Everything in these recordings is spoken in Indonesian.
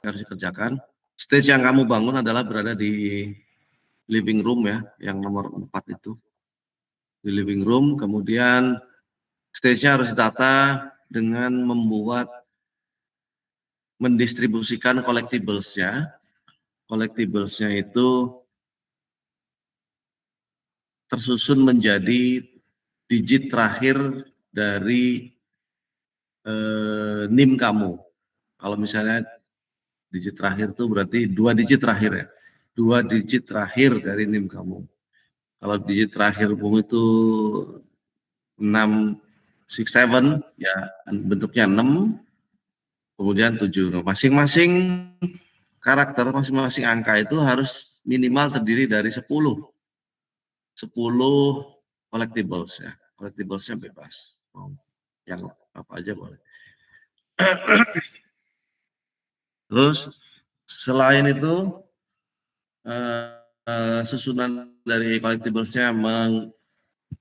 harus dikerjakan. Stage yang kamu bangun adalah berada di living room ya, yang nomor 4 itu. Di living room, kemudian stage-nya harus ditata dengan mendistribusikan collectibles-nya. Collectibles-nya itu tersusun menjadi digit terakhir dari NIM kamu. Kalau misalnya digit terakhir itu berarti 2 digit terakhir ya. 2 digit terakhir dari NIM kamu. Kalau digit terakhir kamu itu 6, 6, 7, ya bentuknya 6, kemudian 7. Masing-masing karakter, masing-masing angka itu harus minimal terdiri dari 10 collectibles ya. Collectibles-nya bebas. Yang apa aja boleh. Terus selain itu susunan dari collectibles-nya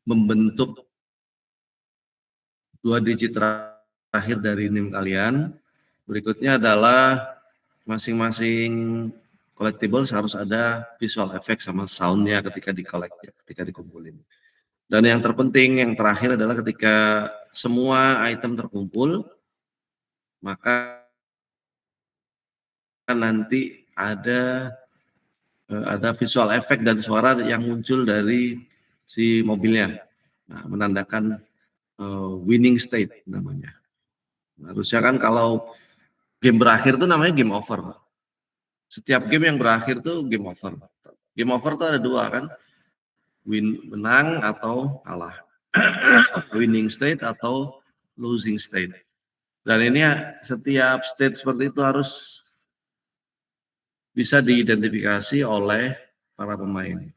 membentuk 2 digit terakhir dari NIM kalian. Berikutnya adalah masing-masing collectibles harus ada visual effect sama sound-nya ketika di-collect ya, ketika dikumpulin. Dan yang terpenting, yang terakhir adalah ketika semua item terkumpul, maka nanti ada visual effect dan suara yang muncul dari si mobilnya. Nah, menandakan winning state namanya. Harusnya kan kalau game berakhir tuh namanya game over. Setiap game yang berakhir tuh game over. Game over tuh ada 2 kan, menang atau kalah. Winning state atau losing state. Dan ini setiap state seperti itu harus bisa diidentifikasi oleh para pemain.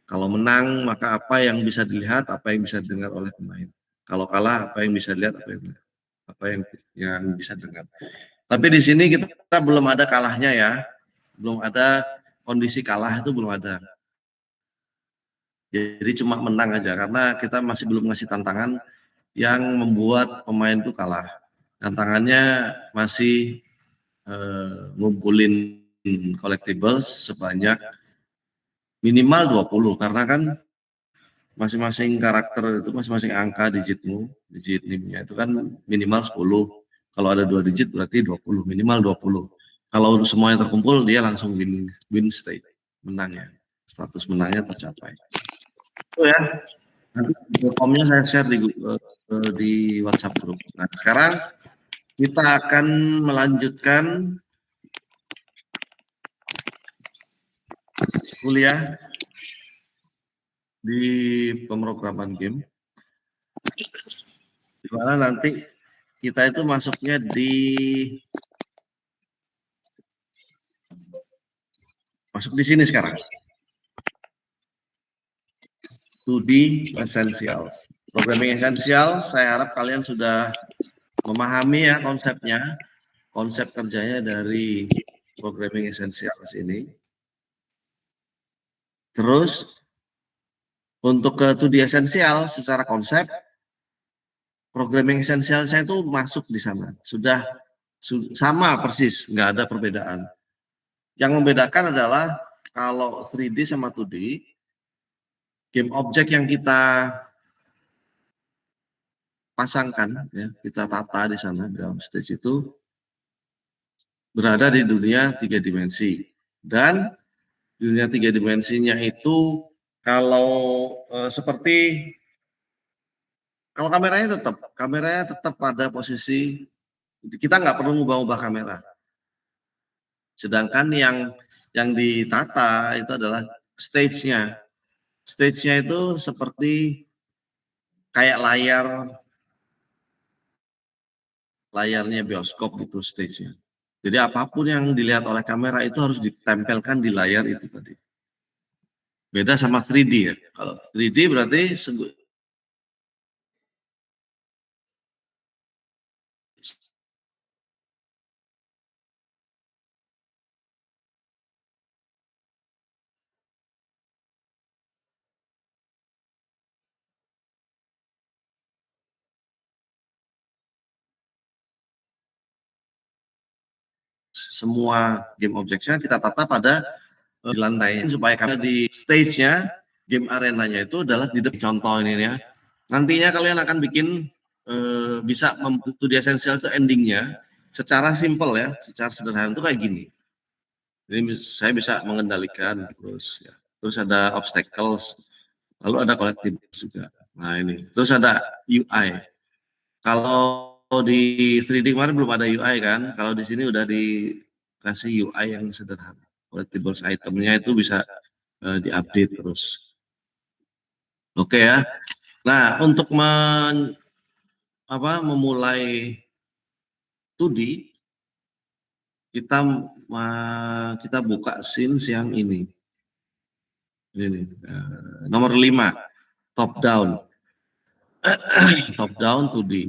Kalau menang, maka apa yang bisa dilihat, apa yang bisa didengar oleh pemain. Kalau kalah, apa yang bisa dilihat, apa yang bisa dengar. Tapi di sini kita belum ada kalahnya ya, belum ada kondisi kalah itu belum ada. Jadi cuma menang aja karena kita masih belum ngasih tantangan yang membuat pemain itu kalah. Tantangannya masih ngumpulin collectibles sebanyak minimal 20 karena kan masing-masing karakter itu masing-masing angka digit NIM-nya itu kan minimal 10. Kalau ada 2 digit berarti 20, minimal 20. Kalau semuanya terkumpul dia langsung win state, menangnya. Status menangnya tercapai. Itu ya. Nanti formnya saya share di WhatsApp group. Nah, sekarang kita akan melanjutkan kuliah di pemrograman game. Di mana nanti kita itu masuknya masuk di sini sekarang. 2D Essentials. Programming Essential, saya harap kalian sudah memahami ya konsepnya, konsep kerjanya dari Programming Essentials ini. Terus untuk ke 2D Essential secara konsep, Programming Essential saya itu masuk di sana. Sudah sama persis, nggak ada perbedaan. Yang membedakan adalah kalau 3D sama 2D, game objek yang kita pasangkan, ya, kita tata di sana dalam stage itu berada di dunia 3 dimensi. Dan dunia 3 dimensinya itu kalau seperti kalau kameranya tetap pada posisi, kita nggak perlu ngubah-ubah kamera. Sedangkan yang ditata itu adalah stage-nya. Stage-nya itu seperti kayak layarnya bioskop itu stage-nya. Jadi apapun yang dilihat oleh kamera itu harus ditempelkan di layar itu tadi. Beda sama 3D ya. Kalau 3D berarti semua game objeknya kita tata pada di lantainya supaya kalian di stage-nya game arenanya itu adalah di depan. Contoh ini ya. Nantinya kalian akan bikin bisa membentuk di esensial itu endingnya secara simple ya, secara sederhana itu kayak gini. Jadi saya bisa mengendalikan terus ya. Terus ada obstacles, lalu ada collectibles juga. Nah ini, terus ada UI. Kalau di 3D kemarin belum ada UI kan, kalau di sini udah dikasih UI yang sederhana. Collectibles itemnya itu bisa diupdate terus. Oke ya. Nah untuk memulai 2D kita buka scenes yang ini. Ini nomor 5 top down. Top down 2D.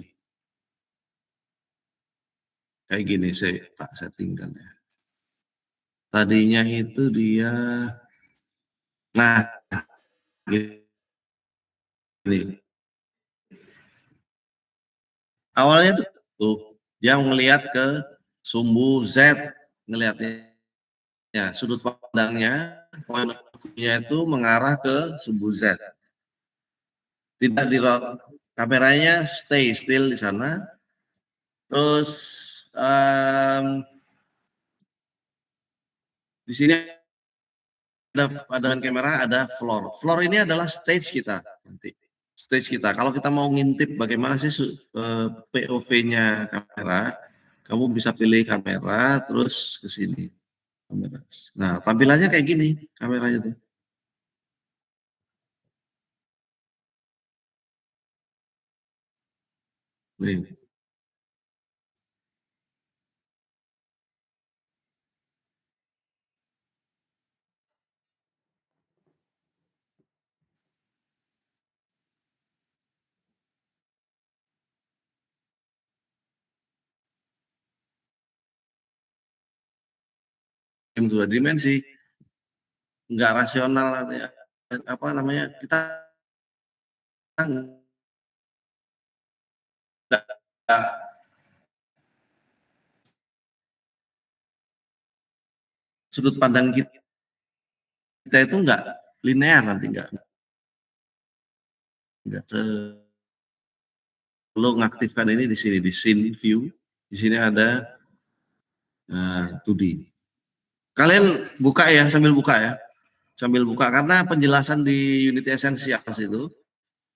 Kayak gini saya tak settingkan ya. Tadinya itu dia gini. Awalnya tuh dia melihat ke sumbu Z, ngelihatnya ya, sudut pandangnya, point of view-nya itu mengarah ke sumbu Z. Tidak di kameranya stay still di sana. Terus di sini ada kamera, ada floor. Floor ini adalah stage kita nanti. Stage kita. Kalau kita mau ngintip bagaimana sih POV-nya kamera, kamu bisa pilih kamera terus ke sini. Nah, tampilannya kayak gini kameranya tuh. Nih. Game 2 dimensi nggak rasional apa namanya kita nggak sudut pandang kita itu nggak linear nanti nggak lo ngaktifkan ini di sini di scene view di sini ada 2D. Kalian buka ya sambil buka karena penjelasan di Unity Essentials itu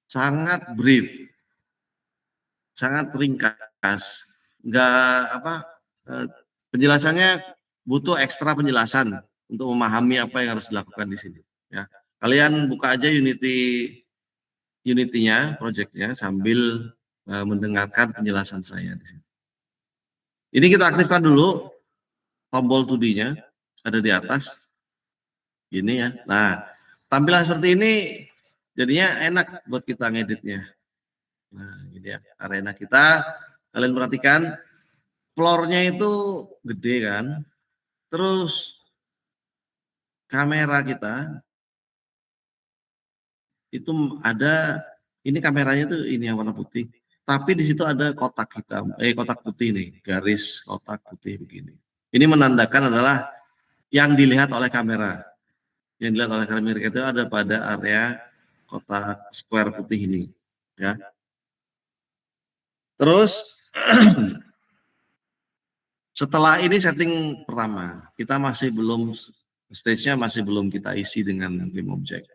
sangat brief, sangat ringkas, nggak penjelasannya butuh ekstra penjelasan untuk memahami apa yang harus dilakukan di sini. Ya, kalian buka aja Unity-nya, projectnya sambil mendengarkan penjelasan saya di sini. Ini kita aktifkan dulu tombol 2D-nya ada di atas. Gini ya. Nah, tampilan seperti ini jadinya enak buat kita ngeditnya. Nah, ini ya arena kita. Kalian perhatikan floor-nya itu gede kan. Terus kamera kita itu ada ini kameranya tuh ini yang warna putih. Tapi di situ ada kotak hitam, kotak putih nih, garis kotak putih begini. Ini menandakan adalah yang dilihat oleh kamera. Yang dilihat oleh kamera itu ada pada area kotak square putih ini, ya. Terus setelah ini setting pertama, kita masih belum stage-nya masih belum kita isi dengan game object.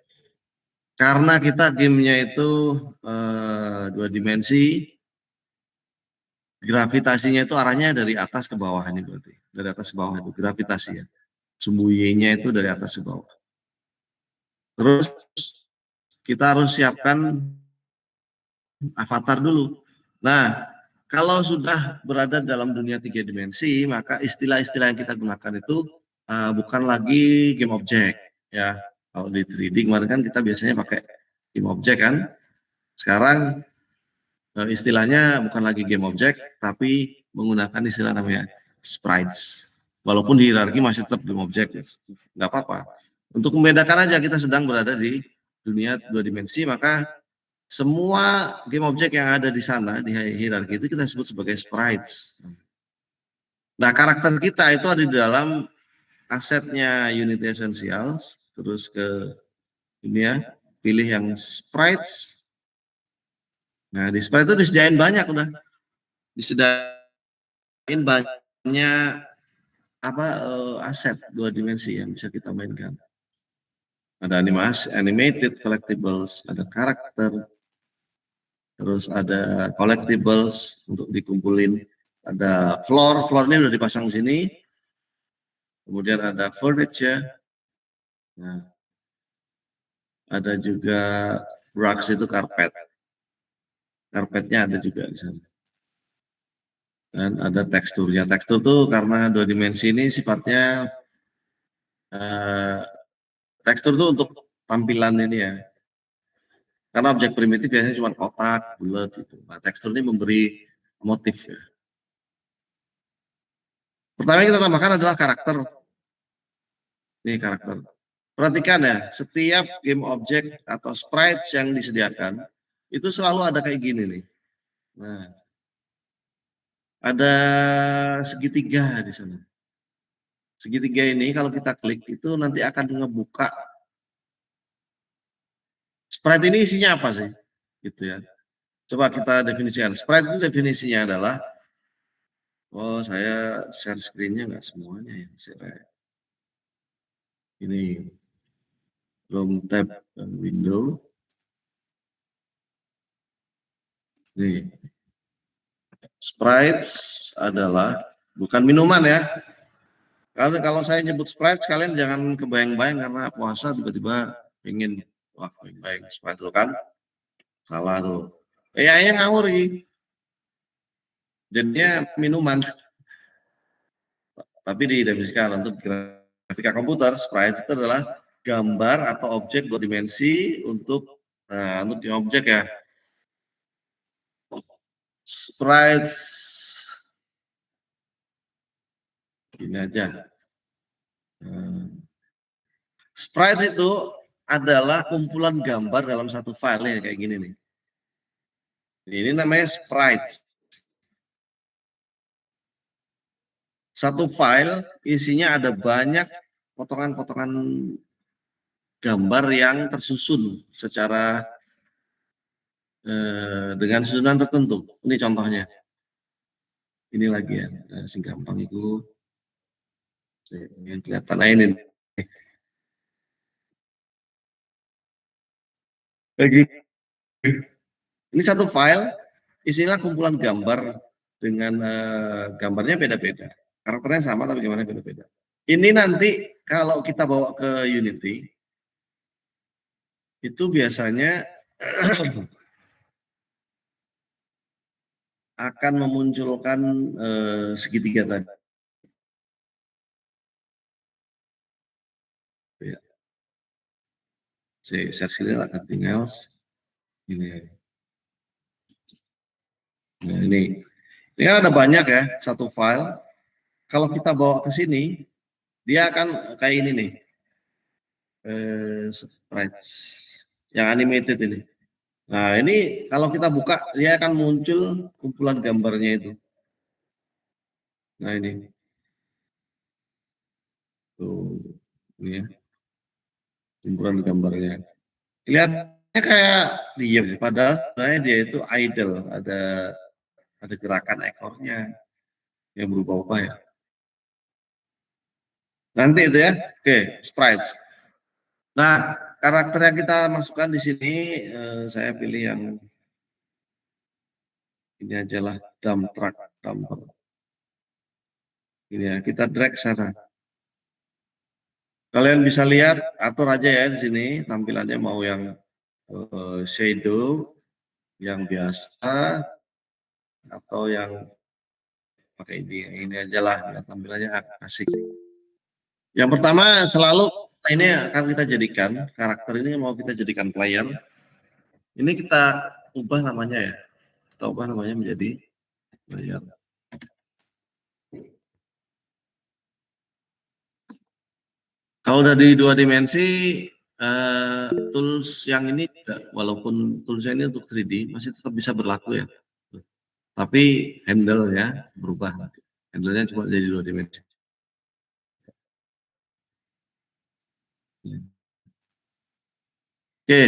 Karena kita gamenya itu 2 dimensi, gravitasinya itu arahnya dari atas ke bawah ini berarti. Dari atas ke bawah itu gravitasi ya. Sumbu Y-nya itu dari atas ke bawah. Terus kita harus siapkan avatar dulu. Nah, kalau sudah berada dalam dunia 3 dimensi, maka istilah-istilah yang kita gunakan itu bukan lagi game object ya. Kalau di 3D kemarin kan kita biasanya pakai game object kan. Sekarang istilahnya bukan lagi game object, tapi menggunakan istilah namanya sprites. Walaupun di hierarki masih tetap game object, nggak apa-apa. Untuk membedakan aja kita sedang berada di dunia 2 dimensi, maka semua game object yang ada di sana di hierarki itu kita sebut sebagai sprites. Nah, karakter kita itu ada di dalam asetnya Unity Essentials, terus ke ini ya, pilih yang sprites. Nah, di sprite itu disediain banyak udah. Disediain banyak aset 2 dimensi yang bisa kita mainkan. Ada animasi, animated, collectibles, ada karakter, terus ada collectibles untuk dikumpulin. Ada floor ini udah dipasang di sini. Kemudian ada furniture. Nah, ada juga rugs itu karpet. Karpetnya ada juga di sana. Dan ada teksturnya. Tekstur tuh karena 2 dimensi ini sifatnya tekstur tuh untuk tampilan ini ya. Karena objek primitif biasanya cuma kotak, bulat gitu. Nah, tekstur ini memberi motif ya. Pertama yang kita tambahkan adalah karakter. Ini karakter. Perhatikan ya, setiap game object atau sprites yang disediakan itu selalu ada kayak gini nih. Nah, ada segitiga di sana. Segitiga ini kalau kita klik itu nanti akan ngebuka sprite ini isinya apa sih? Gitu ya. Coba kita definisikan. Sprite itu definisinya adalah, oh saya share screen-nya nggak semuanya ya. Ini belum tab window. Nih, sprites adalah bukan minuman ya. Karena kalau saya nyebut sprites kalian jangan kebayang-bayang karena puasa tiba-tiba ingin wah bayang sprite itu kan salah tuh. Yang ngawur ini. Jadinya minuman. Tapi didefinisikan untuk grafika komputer, sprite itu adalah gambar atau objek 2 dimensi untuk objek ya. Sprites ini aja. Sprite itu adalah kumpulan gambar dalam satu file ya kayak gini nih. Ini namanya sprites. Satu file isinya ada banyak potongan-potongan gambar yang tersusun secara dengan susunan tertentu. Ini contohnya. Ini lagi ya, sing gampang itu. Yang kelihatan ini. Lagi. Ini satu file, isinya kumpulan gambar dengan gambarnya beda-beda. Karakternya sama tapi gimana beda-beda. Ini nanti kalau kita bawa ke Unity, itu biasanya akan memunculkan segitiga tadi. Ya. Saya share akan tinggal ini. Nah, ini kan ada banyak ya satu file. Kalau kita bawa ke sini, dia akan kayak ini nih, sprites yang animated ini. Nah ini kalau kita buka, dia akan muncul kumpulan gambarnya itu. Nah ini, tuh, ini ya, kumpulan gambarnya. Kelihatannya kayak diem, padahal sebenarnya dia itu idle, ada gerakan ekornya yang berubah-ubah ya. Nanti itu ya, oke, sprites. Nah, karakter yang kita masukkan di sini, saya pilih yang ini aja lah, dump truck, dumper. Ini ya, kita drag sana. Kalian bisa lihat, atur aja ya di sini, tampilannya mau yang shadow, yang biasa, atau yang pakai ini aja lah, ya, tampilannya asik. Yang pertama selalu ini akan kita jadikan, karakter ini mau kita jadikan player. Ini kita ubah namanya ya. Kita ubah namanya menjadi player. Kalau udah di 2 dimensi, tools yang ini walaupun toolsnya ini untuk 3D masih tetap bisa berlaku ya. Tapi handle ya berubah. Handle-nya cuma jadi 2 dimensi. Oke,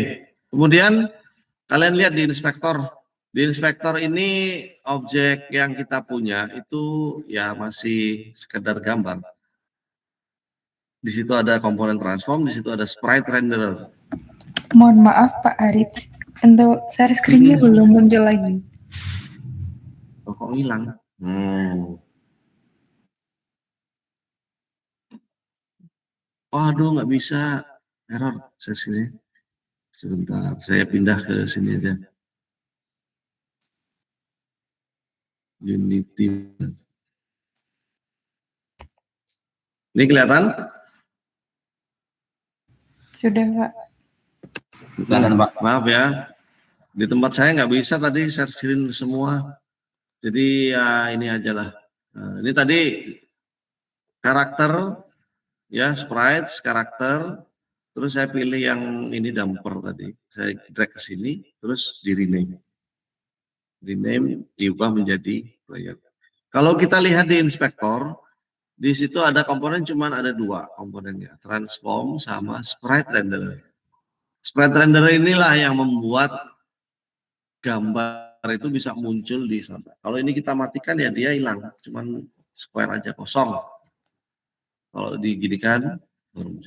kemudian kalian lihat di inspektor. Di inspektor ini objek yang kita punya itu ya masih sekedar gambar. Di situ ada komponen transform, di situ ada sprite renderer. Mohon maaf Pak Arits, untuk share screen-nya belum muncul lagi. Oh, kok hilang? Aduh, nggak bisa. Error sini. Sebentar, saya pindah ke sini aja. Unity. Ini kelihatan? Sudah Pak. Kelihatan Pak. Maaf ya, di tempat saya nggak bisa tadi share screen semua. Jadi ya ini aja lah. Nah, ini tadi karakter, ya sprites, karakter. Terus saya pilih yang ini damper tadi. Saya drag ke sini, terus di rename. Rename diubah menjadi player. Kalau kita lihat di inspektor, di situ ada komponen cuman ada 2 komponennya, transform sama sprite renderer. Sprite renderer inilah yang membuat gambar itu bisa muncul di sana. Kalau ini kita matikan ya dia hilang, cuman square aja kosong. Kalau diginikan,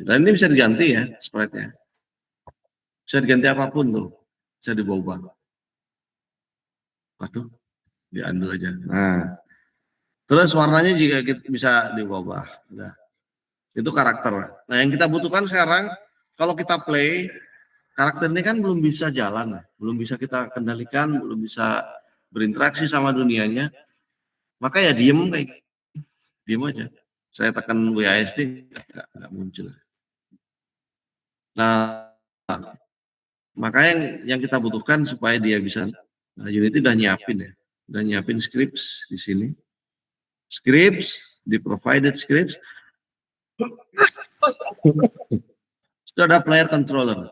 dan ini bisa diganti ya sprite-nya. Bisa diganti apapun tuh, bisa diubah. Waduh, di undo aja. Nah, terus warnanya juga bisa diubah. Nah, itu karakter. Nah, yang kita butuhkan sekarang, kalau kita play, karakter ini kan belum bisa jalan, belum bisa kita kendalikan, belum bisa berinteraksi sama dunianya. Maka ya diem aja. Saya tekan WASD nggak muncul. Nah, maka yang kita butuhkan supaya dia bisa, nah Unity udah nyiapin ya, udah nyiapin scripts di sini. Scripts, di provided scripts, itu ada player controller.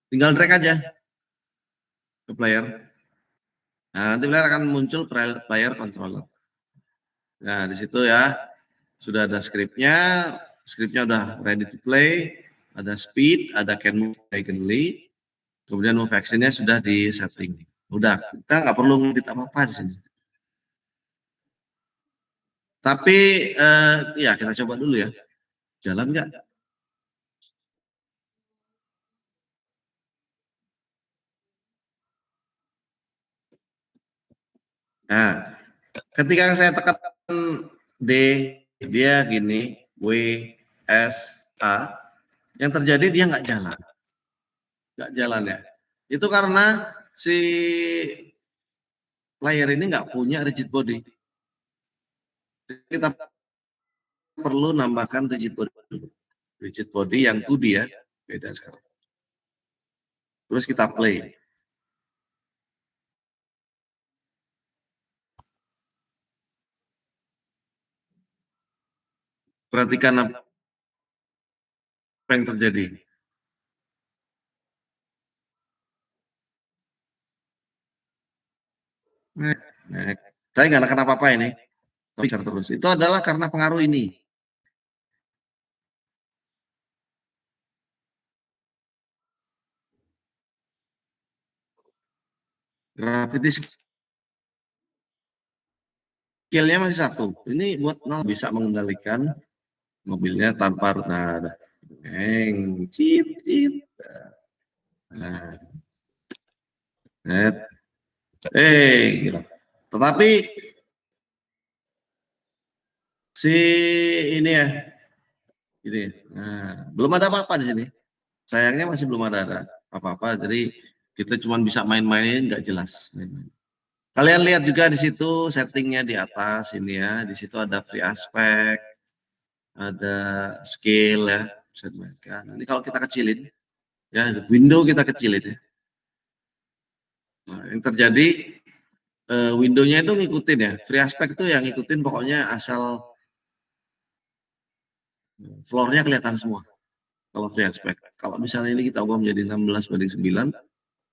Tinggal drag aja ke player. Nah, nanti player akan muncul player controller. Nah, di situ ya sudah ada scriptnya udah ready to play, ada speed, ada can move diagonally, kemudian move action-nya sudah di setting. Udah, kita nggak perlu ngedit apa-apa di sini. Tapi ya kita coba dulu ya, jalan nggak? Nah, ketika saya tekan D, dia gini, W, S, A, yang terjadi dia nggak jalan ya. Itu karena si player ini nggak punya rigid body. Kita perlu nambahkan rigid body yang 2D ya, beda sekarang. Terus kita play. Perhatikan apa yang terjadi. Nah, saya nggak akan apa-apa ini, tapi terus. Itu adalah karena pengaruh ini. Gravity skill-nya masih 1. Ini buat 0 bisa mengendalikan mobilnya tanpa nada. Cip. Nah. Gila. Tetapi si ini ya, ini. Nah, belum ada apa-apa di sini. Sayangnya masih belum ada apa-apa. Jadi kita cuma bisa main-mainin nggak jelas. Kalian lihat juga di situ settingnya di atas ini ya. Di situ ada free aspect, ada scale ya. Bisa dimainkan. Ini kalau kita kecilin, ya window kita kecilin ya. Nah, yang terjadi window-nya itu ngikutin ya. Free aspect itu yang ngikutin pokoknya asal floor-nya kelihatan semua. Kalau free aspect. Kalau misalnya ini kita ubah menjadi 16:9,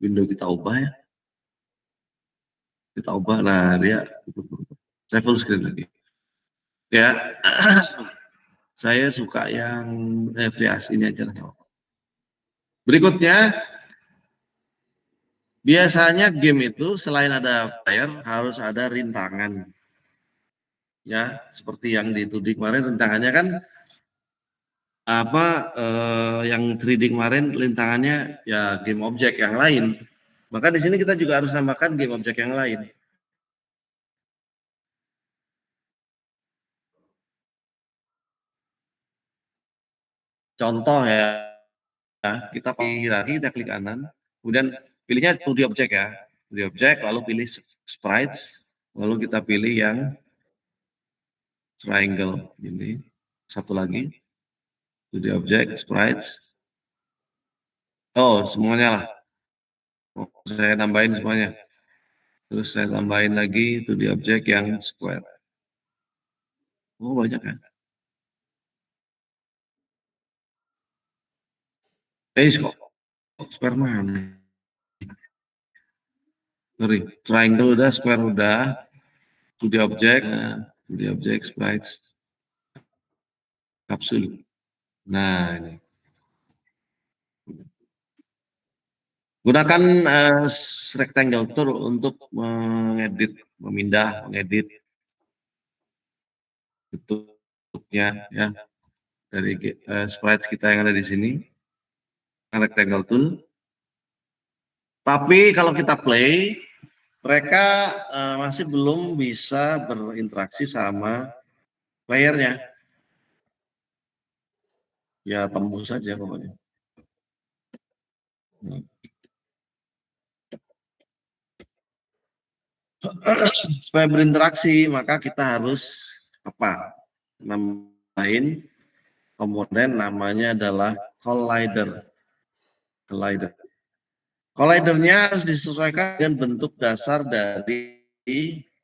window kita ubah ya. Kita ubah, nah dia ikut berubah. Saya full screen lagi. Ya, saya suka yang FreeAS ini aja. Berikutnya, biasanya game itu selain ada player harus ada rintangan. Ya, seperti yang di 2D kemarin rintangannya kan yang 3D kemarin rintangannya ya game objek yang lain. Maka di sini kita juga harus nambahkan game objek yang lain. Contoh ya, kita pilih lagi, kita klik kanan, kemudian pilihnya 2D objek ya, 2D objek, lalu pilih sprites, lalu kita pilih yang triangle ini, satu lagi, 2D objek, sprites. Oh, semuanya lah. Oh, saya nambahin semuanya. Terus saya tambahin lagi 2D objek yang square. Oh, banyak ya. Kok square mana? Sorry, triangle udah, square udah, 2D objek, 2D objek, sprites, kapsul. Nah, ini. Gunakan rectangle tool untuk mengedit, mengedit bentuknya ya dari sprite kita yang ada di sini. Rectangle tool. Tapi kalau kita play, mereka masih belum bisa berinteraksi sama playernya. Ya tembus saja pokoknya. Supaya berinteraksi, maka kita harus nambahin komponen namanya adalah collider. Collidernya harus disesuaikan dengan bentuk dasar dari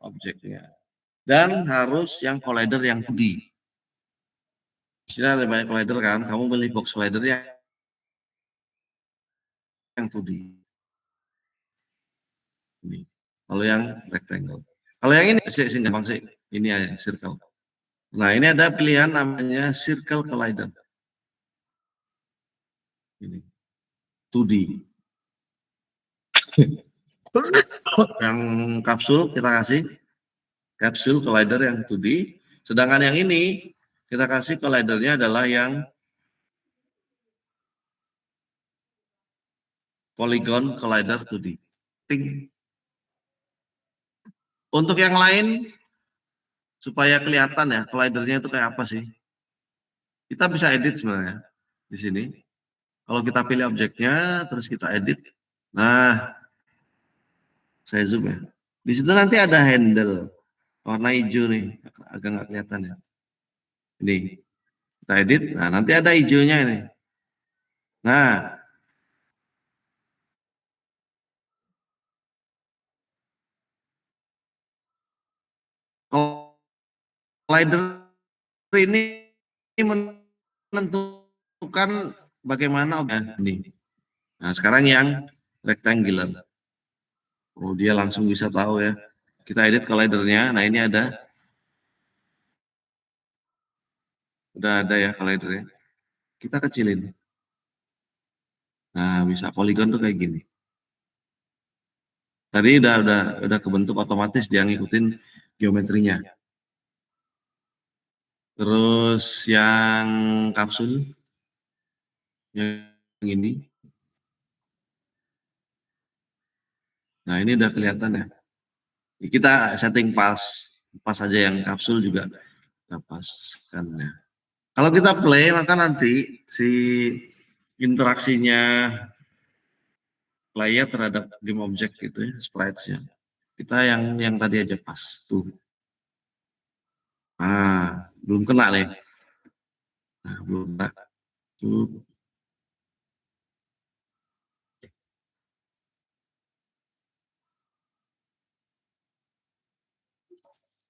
objeknya. Dan harus yang collider yang 2D. Di sini ada banyak collider kan, kamu pilih box collider yang 2D. Ini. Kalau yang rectangle. Kalau yang ini sih gampang sih. Ini aja circle. Nah, ini ada pilihan namanya circle collider. Ini. 2D. Yang kapsul kita kasih capsule collider yang 2D. Sedangkan yang ini kita kasih collidernya adalah yang polygon collider 2D. Ting. Untuk yang lain supaya kelihatan ya collidernya itu kayak apa sih? Kita bisa edit sebenarnya di sini. Kalau kita pilih objeknya terus kita edit. Nah, saya zoom ya. Di situ nanti ada handle warna hijau nih, agak nggak kelihatan ya. Ini kita edit. Nah, nanti ada hijaunya ini. Nah, collider ini menentukan bagaimana objek ini. Nah, sekarang yang rectangular. Oh, dia langsung bisa tahu ya. Kita edit collidernya. Nah, ini ada. Udah ada ya collidernya. Kita kecilin. Nah, bisa polygon tuh kayak gini. Tadi udah kebentuk otomatis dia ngikutin geometrinya. Terus yang kapsul yang ini. Nah, ini udah kelihatan ya. Kita setting pas aja yang kapsul juga kita paskan ya. Kalau kita play maka nanti si interaksinya player terhadap game object gitu ya, sprites-nya. Kita yang tadi aja pas tuh. Nah, belum kena nih. Nah, belum kena. Tuh.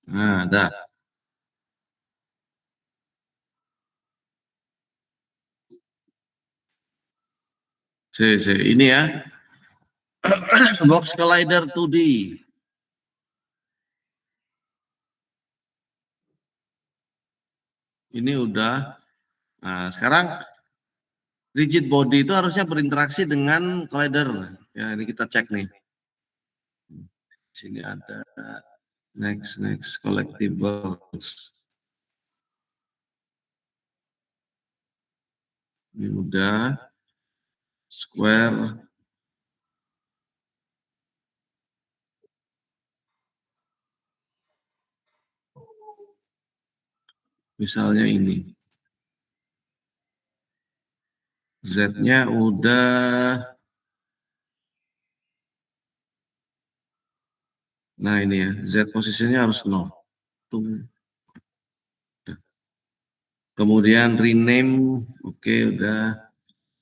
Nah, ada. Ini ya. Box collider 2D. Ini udah. Nah, sekarang rigid body itu harusnya berinteraksi dengan collider. Ya, ini kita cek nih. Di sini ada next collectibles. Ini udah square. Misalnya ini. Z-nya udah. Nah ini ya, Z posisinya harus 0. Kemudian rename, oke udah.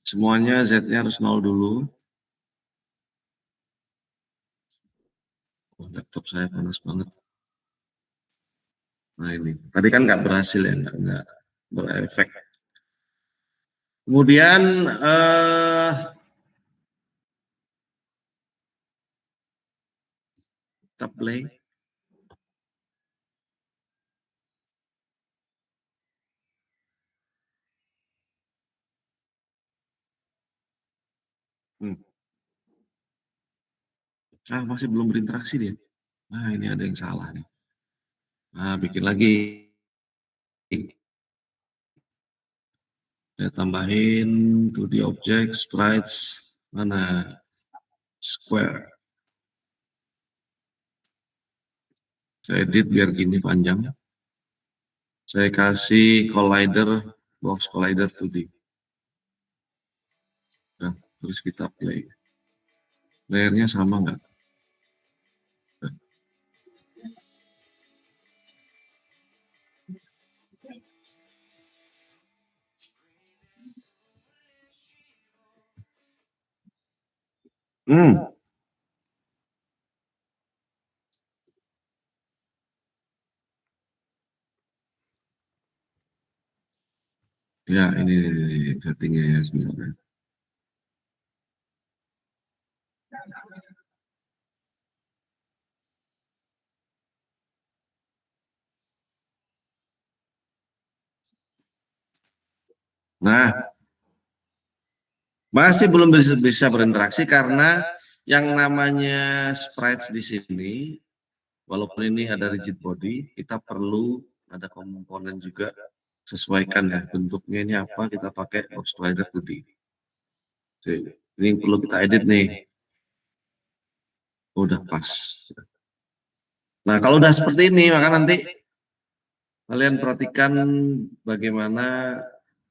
Semuanya Z-nya harus 0 dulu. Oh, laptop saya panas banget. Nah ini, tadi kan nggak berhasil ya, nggak berefek. Kemudian kita play. Masih belum berinteraksi dia. Nah ini ada yang salah nih. Nah bikin lagi. Saya tambahin to the object sprites mana square. Saya edit biar gini panjang. Saya kasih collider, box collider 2D. Nah, terus kita play. Layernya sama nggak? Ya, ini settingnya ya sebenarnya. Nah, masih belum bisa berinteraksi karena yang namanya sprites di sini, walaupun ini ada rigid body, kita perlu ada komponen juga sesuaikan ya bentuknya ini apa, kita pakai box collider 2D. Ini perlu kita edit nih. Udah pas. Nah kalau udah seperti ini maka nanti kalian perhatikan bagaimana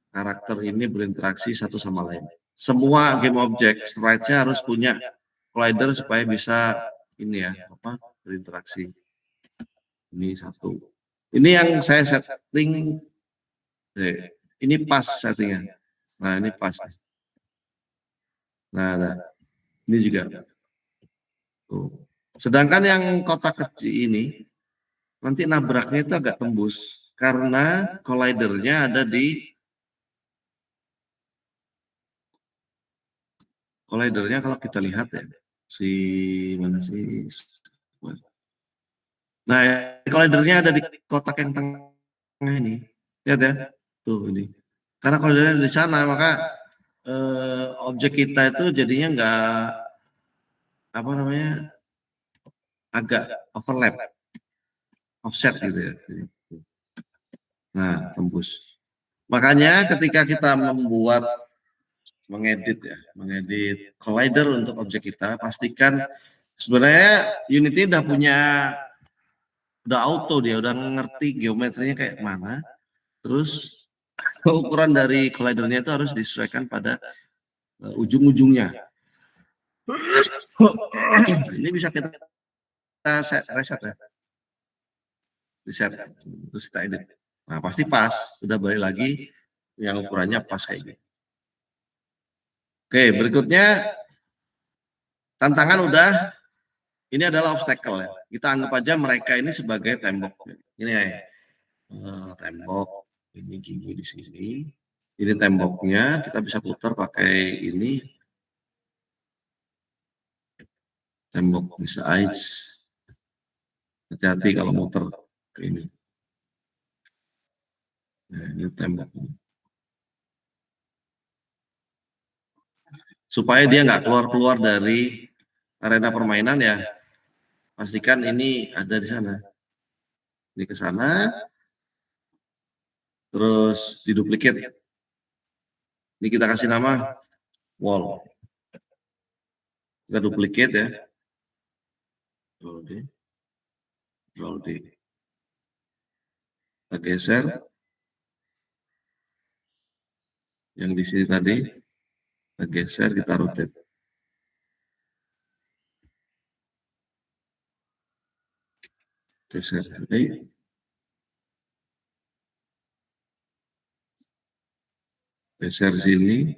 karakter ini berinteraksi satu sama lain. Semua game object sprite-nya harus punya collider supaya bisa ini ya apa berinteraksi. Ini satu. Ini yang saya setting. Ini pas settingnya. Nah ini pas. Nah ini juga. Tuh. Sedangkan yang kotak kecil ini nanti nabraknya itu agak tembus karena collidernya ada di collidernya kalau kita lihat ya si mana sih. Nah collidernya ada di kotak yang tengah ini. Lihat ya. Tuh ini. Karena collidernya di sana maka objek kita itu jadinya enggak apa namanya agak overlap, offset gitu ya. Nah, tembus. Makanya ketika kita mengedit collider untuk objek kita, pastikan sebenarnya Unity udah auto dia, udah ngerti geometrinya kayak mana. Terus ukuran dari collidernya itu harus disesuaikan pada ujung-ujungnya. Ini bisa kita reset ya. Reset, terus kita edit. Nah pasti pas, udah balik lagi yang ukurannya pas kayak gini. Oke, berikutnya tantangan udah, ini adalah obstacle ya. Kita anggap aja mereka ini sebagai tembok. Ini ya, tembok, ini gigi di sini. Ini temboknya, kita bisa putar pakai ini. Tembok bisa ice. Hati-hati kalau muter ke ini. Nah, ini tembok. Supaya dia nggak keluar-keluar dari arena permainan ya, pastikan ini ada di sana. Ini ke sana, terus diduplikat. Ini kita kasih nama wall. Kita duplikat ya. Control D. Kita geser. Yang di sini tadi, kita geser, kita rotate. Geser. Ini. Geser sini.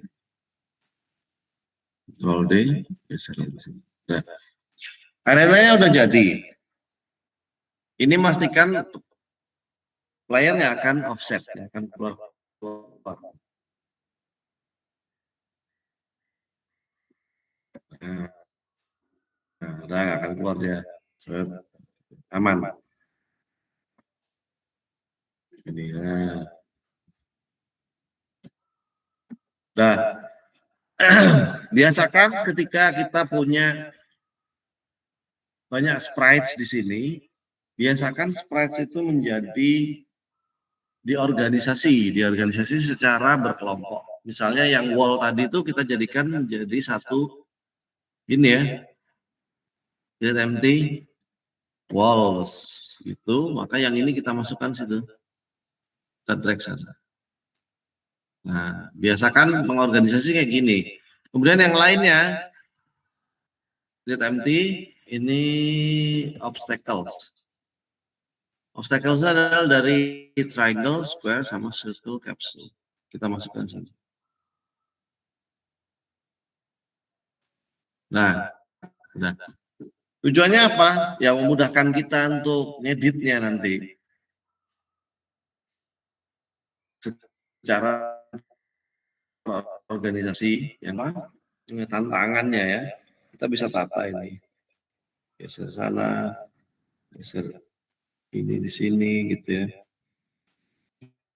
Control D. Geser di sini. Nah, arenanya udah jadi. Ini pastikan layarnya akan offset, ya, akan keluar. Nah, udah nggak akan keluar dia. Aman. Ini ya. Nah, biasakan ketika kita punya banyak sprites di sini, biasakan sprites itu menjadi diorganisasi secara berkelompok. Misalnya yang wall tadi itu kita jadikan menjadi satu ini ya, empty walls itu, maka yang ini kita masukkan situ, kita drag sana. Nah, biasakan mengorganisasi kayak gini. Kemudian yang lainnya, lihat empty, ini obstacles. Obstacles adalah dari triangle, square, sama circle, capsule. Kita masukkan sini. Nah, udah. Tujuannya apa? Ya memudahkan kita untuk ngeditnya nanti. Secara organisasi, yang tantangannya ya. Kita bisa tata ini. Geser sana, geser ini di sini gitu ya.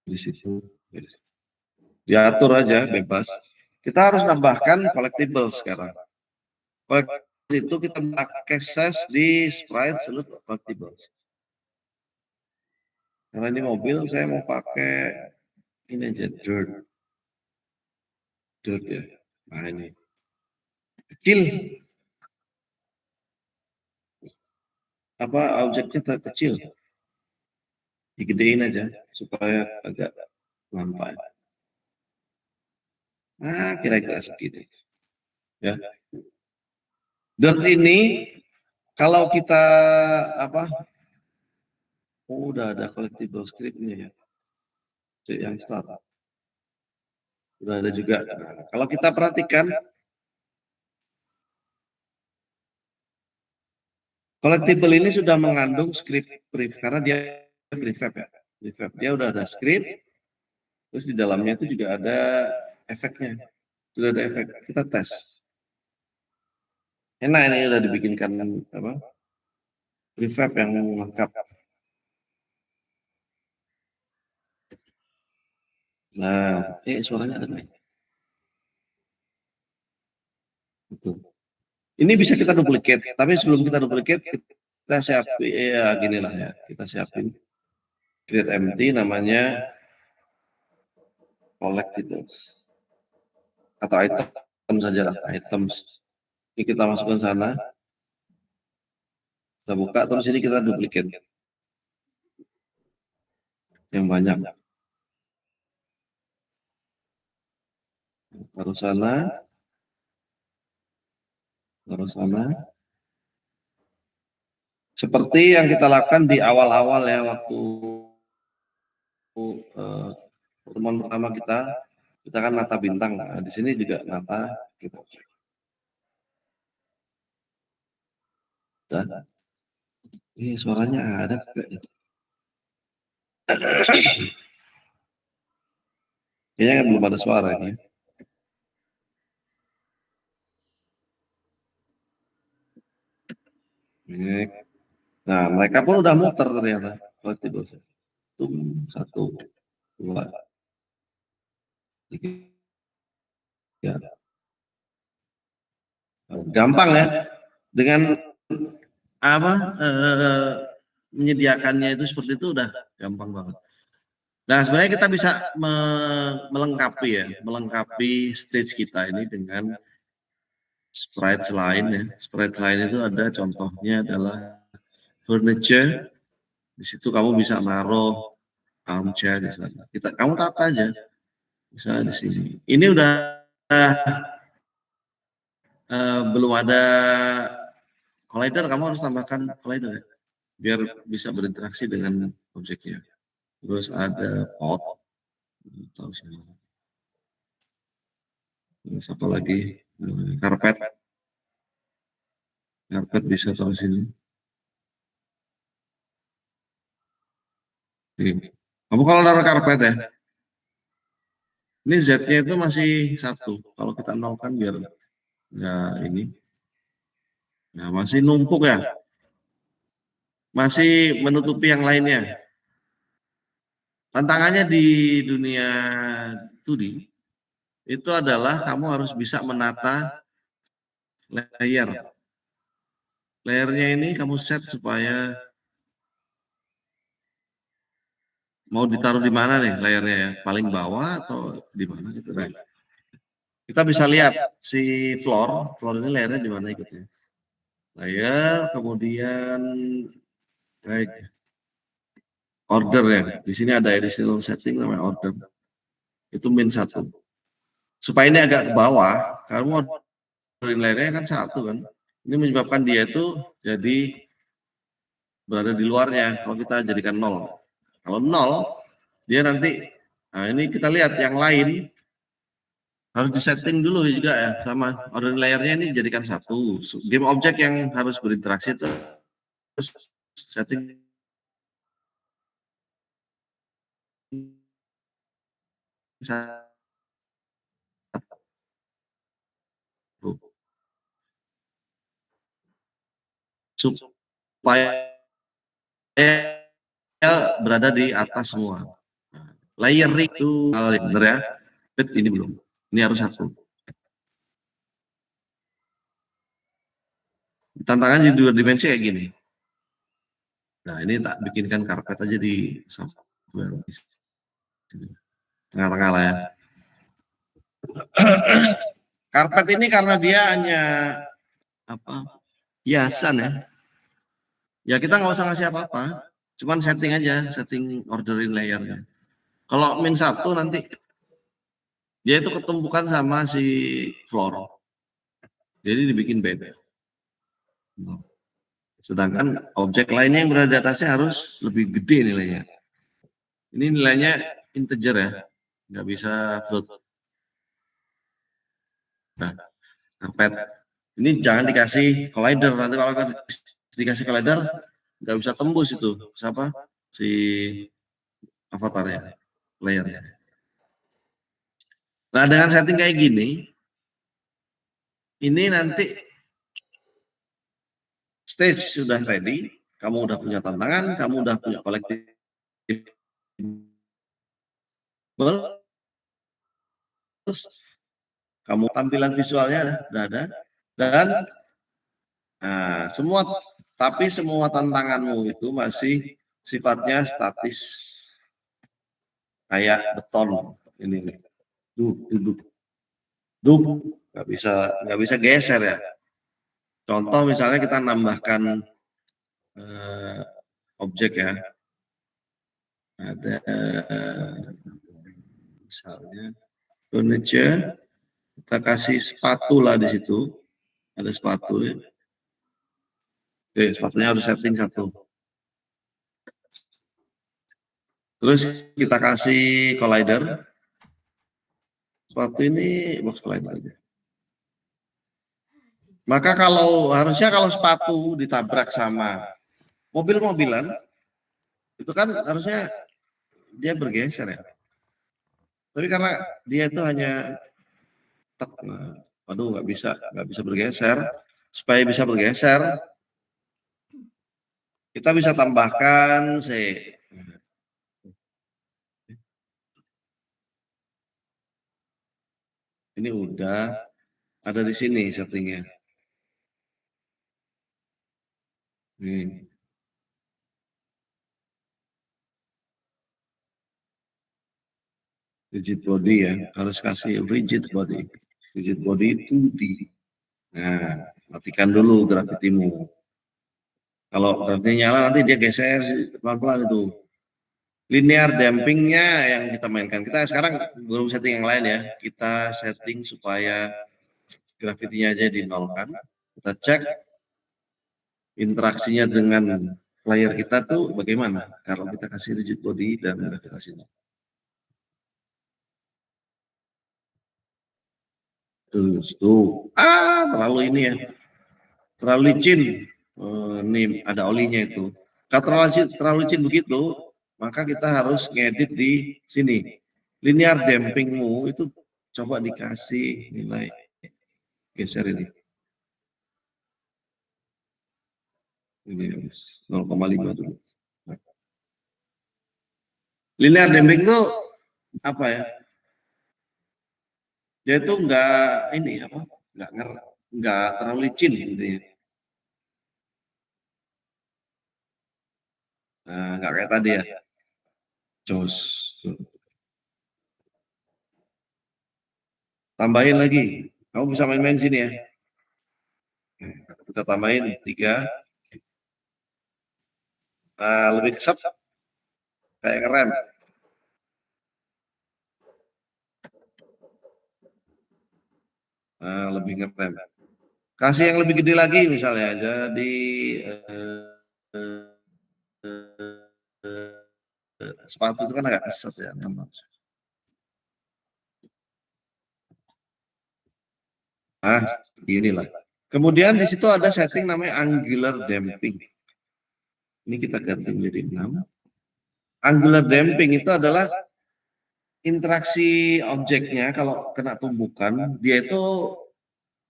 Di situ. Diatur aja bebas. Kita harus nambahkan collectible sekarang. Collectible itu kita pakai size di sprite seluruh collectibles. Karena ini mobil saya mau pakai ini aja dirt ya. Nah ini kecil. Apa objeknya kecil? Digedein aja supaya agak lampai. Nah, kira-kira segini. Ya. Dirt ini kalau kita apa? Oh, udah ada collectible scriptnya ya. Yang start. Udah ada juga. Nah, kalau kita perhatikan, collectible ini sudah mengandung script pref karena dia prefab ya. Prefab. Dia udah ada script, terus di dalamnya itu juga ada efeknya. Sudah ada efek. Kita tes. Enak ini udah dibikinkan apa? Prefab yang lengkap. Nah, suaranya ada nggak? Betul. Ini bisa kita duplikat, tapi sebelum kita duplikat, kita siapin ya gini lah ya. Kita siapin create empty namanya collectibles atau item saja lah, items. Ini kita masukkan sana. Kita buka, terus ini kita duplikat yang banyak. Taruh sana. Taruh sana. Seperti yang kita lakukan di awal-awal ya, waktu pertemuan pertama kita kan nata bintang. Nah, di sini juga nata gitu. Dan ini suaranya ada enggak? Kayaknya belum ada suara ini. Nah, mereka pun udah muter ternyata. Satu. 2, 3. Gampang ya, dengan apa menyediakannya itu seperti itu udah gampang banget. Nah sebenarnya kita bisa melengkapi stage kita ini dengan sprite lain ya. Sprite lain itu ada contohnya adalah furniture. Di situ kamu bisa naruh armchair di sana. Kamu tata aja. Misalnya di sini. Ini udah belum ada collider, kamu harus tambahkan collider ya, biar bisa berinteraksi dengan objeknya. Terus ada pot, tahu sih. Terus apa lagi? Karpet. Karpet bisa tahu sini. Ini. Kamu kalau naruh karpet ya, ini Z-nya itu masih 1. Kalau kita nolkan biar nggak ini. Nah, masih numpuk ya. Masih menutupi yang lainnya. Tantangannya di dunia 2D itu adalah kamu harus bisa menata layer. Layernya ini kamu set supaya mau ditaruh di mana nih layernya ya, paling bawah atau di mana gitu. Nah, kita bisa lihat si floor ini layernya di mana ikutnya. Layer, kemudian order ya. Di sini ada additional setting namanya order. Itu min 1. Supaya ini agak ke bawah, kamu orderin layernya kan 1 kan. Ini menyebabkan dia itu jadi berada di luarnya. Kalau kita jadikan 0. Kalau 0, dia nanti, nah ini kita lihat yang lain harus disetting dulu juga ya, sama order layernya ini jadikan 1. Game object yang harus berinteraksi itu terus setting supaya berada di atas semua. Layer itu bener ya. Ini belum. Ini harus 1. Tantangan di 2 dimensi kayak gini. Nah, ini tak bikinkan karpet aja di tengah-tengah lah ya. Karpet ini karena dia hanya hiasan ya. Ya kita nggak usah ngasih apa-apa, cuman setting aja, setting orderin layernya. Kalau min 1 nanti dia itu ketumpukan sama si floor, jadi dibikin beda. Sedangkan objek lainnya yang berada di atasnya harus lebih gede nilainya. Ini nilainya integer ya, nggak bisa float. Nah, karpet ini jangan dikasih collider, nanti kalau dikasih collider nggak bisa tembus itu siapa si avatarnya, layernya. Nah dengan setting kayak gini, ini nanti stage sudah ready, kamu udah punya tantangan, kamu udah punya kolektif, terus kamu tampilan visualnya udah ada, dan nah, semua tantanganmu itu masih sifatnya statis, kayak beton ini, duduk, nggak bisa geser ya. Contoh misalnya kita nambahkan objek ya, ada misalnya furniture, kita kasih sepatu lah di situ, ada sepatu ya. Oke, sepatunya harus setting 1. Terus kita kasih collider, sepatu ini box collider aja. Maka harusnya kalau sepatu ditabrak sama mobil-mobilan, itu kan harusnya dia bergeser ya. Tapi karena dia itu hanya waduh nggak bisa bergeser. Supaya bisa bergeser, kita bisa tambahkan Ini udah ada di sini settingnya. Nih. Rigid body ya, harus kasih rigid body. Rigid body 2D. Nah, matikan dulu gravitimu. Kalau gravity nyala nanti dia geser pelan-pelan itu. Linear dampingnya yang kita mainkan. Kita sekarang belum setting yang lain ya. Kita setting supaya gravitinya aja dinolkan. Kita cek interaksinya dengan player kita tuh bagaimana kalau kita kasih rigid body dan gravitasi. Tuh, terlalu ini ya, terlalu licin. Nih ada olinya itu. Kalau terlalu licin begitu, maka kita harus ngedit di sini. Linear dampingmu itu coba dikasih nilai geser ini. Ini 0,5 dulu. Linear damping itu apa ya? Dia itu enggak ini apa? Enggak terlalu licin intinya. Nah, enggak kayak tadi ya. Jos. Tambahin lagi. Kamu bisa main-main sini ya. Kita tambahin 3. Nah, lebih kesep. Kayak keren. Nah, lebih keren. Kasih yang lebih gede lagi misalnya. Jadi sepatu itu kan agak keset ya. Nah, inilah. Kemudian di situ ada setting namanya angular damping. Ini kita ganti menjadi 6. Angular damping itu adalah interaksi objeknya kalau kena tumbukan, dia itu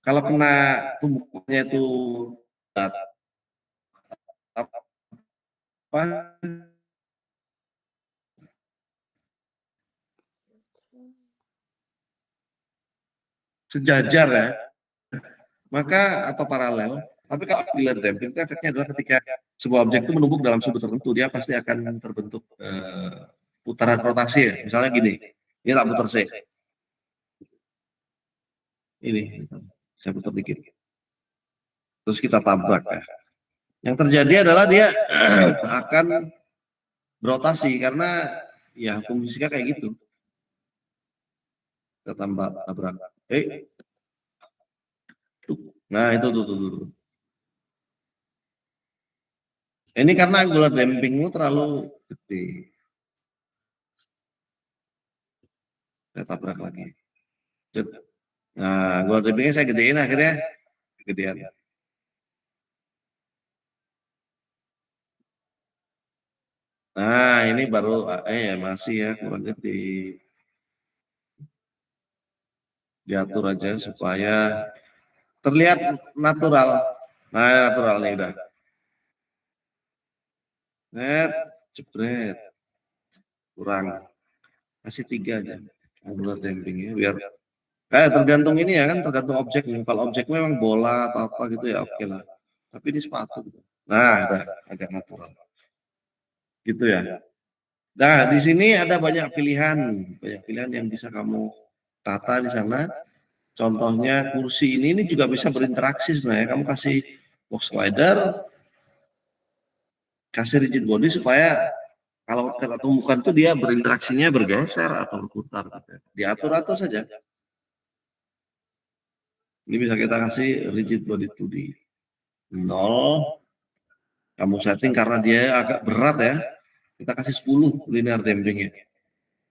kalau kena tumbukannya itu apa sejajar ya, maka atau paralel. Tapi kalau angular damping itu efeknya adalah ketika sebuah objek itu menumpuk dalam sudut tertentu, dia pasti akan terbentuk putaran rotasi ya. Misalnya gini, ini tak putar C. Ini, saya putar dikit. Terus kita tabrak ya. Yang terjadi adalah dia akan berotasi karena ya hukum fisika kayak gitu. Kita tambah tabrak. Nah itu tuh. Ini karena angular dampingmu terlalu gede. Kita tabrak lagi. Nah, angular dampingnya saya gedein akhirnya kegedean. Nah, ini baru masih ya kurang gede. Diatur aja supaya terlihat natural. Nah, natural nih udah. Net, jebret. Kurang. Kasih 3 aja. Angular dampingnya biar tergantung ini ya kan, tergantung objeknya. Kalau objeknya memang bola atau apa gitu ya oke lah. Tapi ini sepatu. Nah, udah agak natural. Gitu ya. Nah, di sini ada banyak pilihan yang bisa kamu tata di sana. Contohnya kursi ini juga bisa berinteraksi sebenarnya. Kamu kasih box slider, kasih rigid body supaya kalau kena tumbukan itu dia berinteraksinya bergeser atau berputar. Diatur-atur saja. Ini bisa kita kasih rigid body 2D. 0. Kamu setting karena dia agak berat ya. Kita kasih 10 linear dampingnya.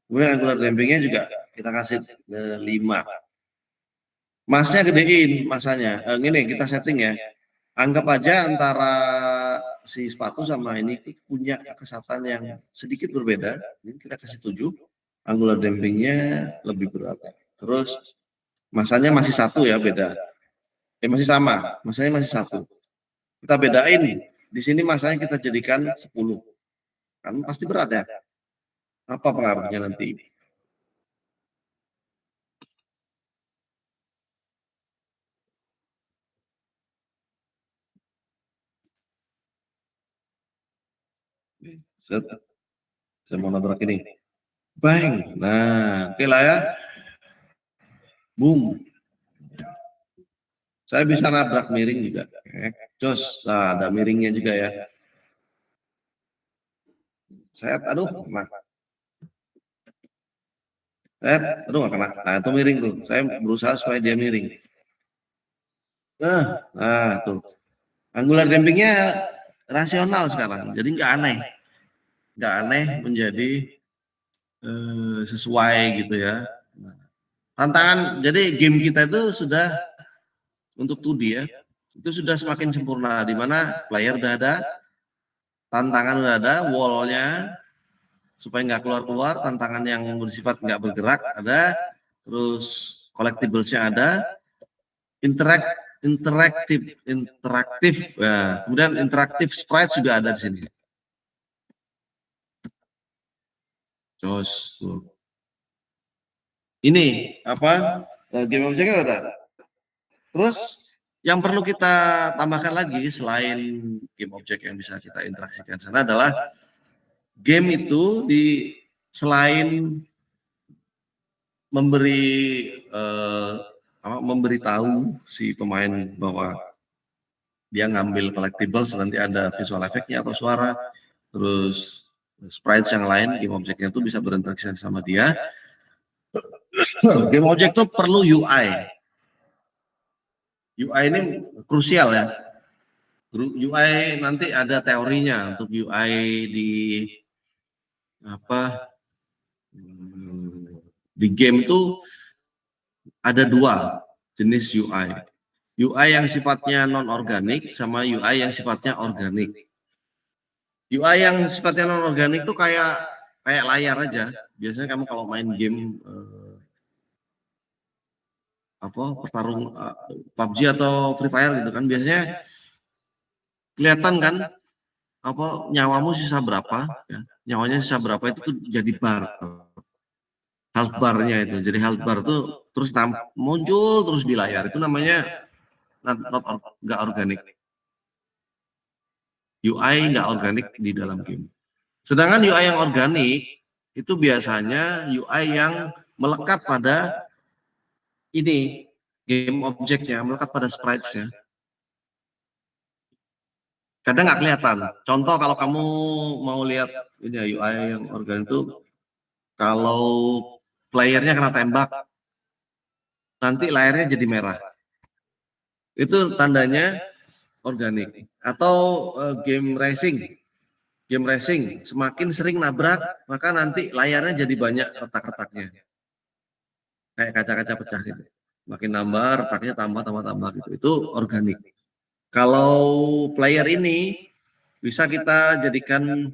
Kemudian angular dampingnya juga kita kasih 5. Masnya gedein masanya. Ini kita setting ya. Anggap aja antara si sepatu sama ini punya kesatuan yang sedikit berbeda. Ini kita kasih 7. Angular dampingnya lebih berat. Terus masanya masih 1 ya beda. Masih sama. Masanya masih 1. Kita bedain. Di sini masanya kita jadikan 10. Kan pasti berat ya. Apa pengaruhnya nanti? Set. Saya mau nabrak ini. Bang. Nah, oke lah ya. Boom. Saya bisa nabrak miring juga. Jos. Nah, ada miringnya juga ya. Set, aduh, nah. Set, aduh nggak kena. Nah, itu miring tuh. Saya berusaha supaya dia miring. Nah, tuh. Angular dampingnya rasional sekarang. Jadi nggak aneh. Nggak aneh menjadi sesuai gitu ya. Tantangan, jadi game kita itu sudah untuk 2D ya, itu sudah semakin sempurna, di mana player udah ada, tantangan udah ada, wallnya supaya nggak keluar-keluar, tantangan yang bersifat nggak bergerak ada, terus collectiblesnya ada, interaktif, ya. Kemudian interaktif sprite juga ada di sini. Terus tuh. Ini apa? Game objeknya udah ada. Terus yang perlu kita tambahkan lagi selain game objek yang bisa kita interaksikan sana adalah game itu selain memberitahu si pemain bahwa dia ngambil collectibles, nanti ada visual efeknya atau suara, terus sprites yang lain game objeknya itu bisa berinteraksi sama dia. Game objek itu perlu UI. UI ini krusial ya. UI nanti ada teorinya untuk UI di game itu ada 2 jenis UI. UI yang sifatnya non organik sama UI yang sifatnya organik. UI yang sifatnya non organik itu kayak layar aja. Biasanya kamu kalau main game pertarung PUBG atau Free Fire gitu kan, biasanya kelihatan kan nyawamu sisa berapa ya. Nyawanya sisa berapa itu tuh jadi bar, health barnya itu. Jadi health bar tuh terus muncul terus di layar, itu namanya nggak organik. UI nggak organik di dalam game. Sedangkan UI yang organik itu biasanya UI yang melekat pada ini game objeknya, melekat pada spritesnya. Kadang nggak kelihatan. Contoh kalau kamu mau lihat ini UI yang organik itu, kalau playernya kena tembak, nanti layarnya jadi merah. Itu tandanya organik. Atau game racing, semakin sering nabrak, maka nanti layarnya jadi banyak retak-retaknya. Kayak kaca-kaca pecah gitu. Makin nambah, retaknya tambah gitu. Itu organik. Kalau player ini bisa kita jadikan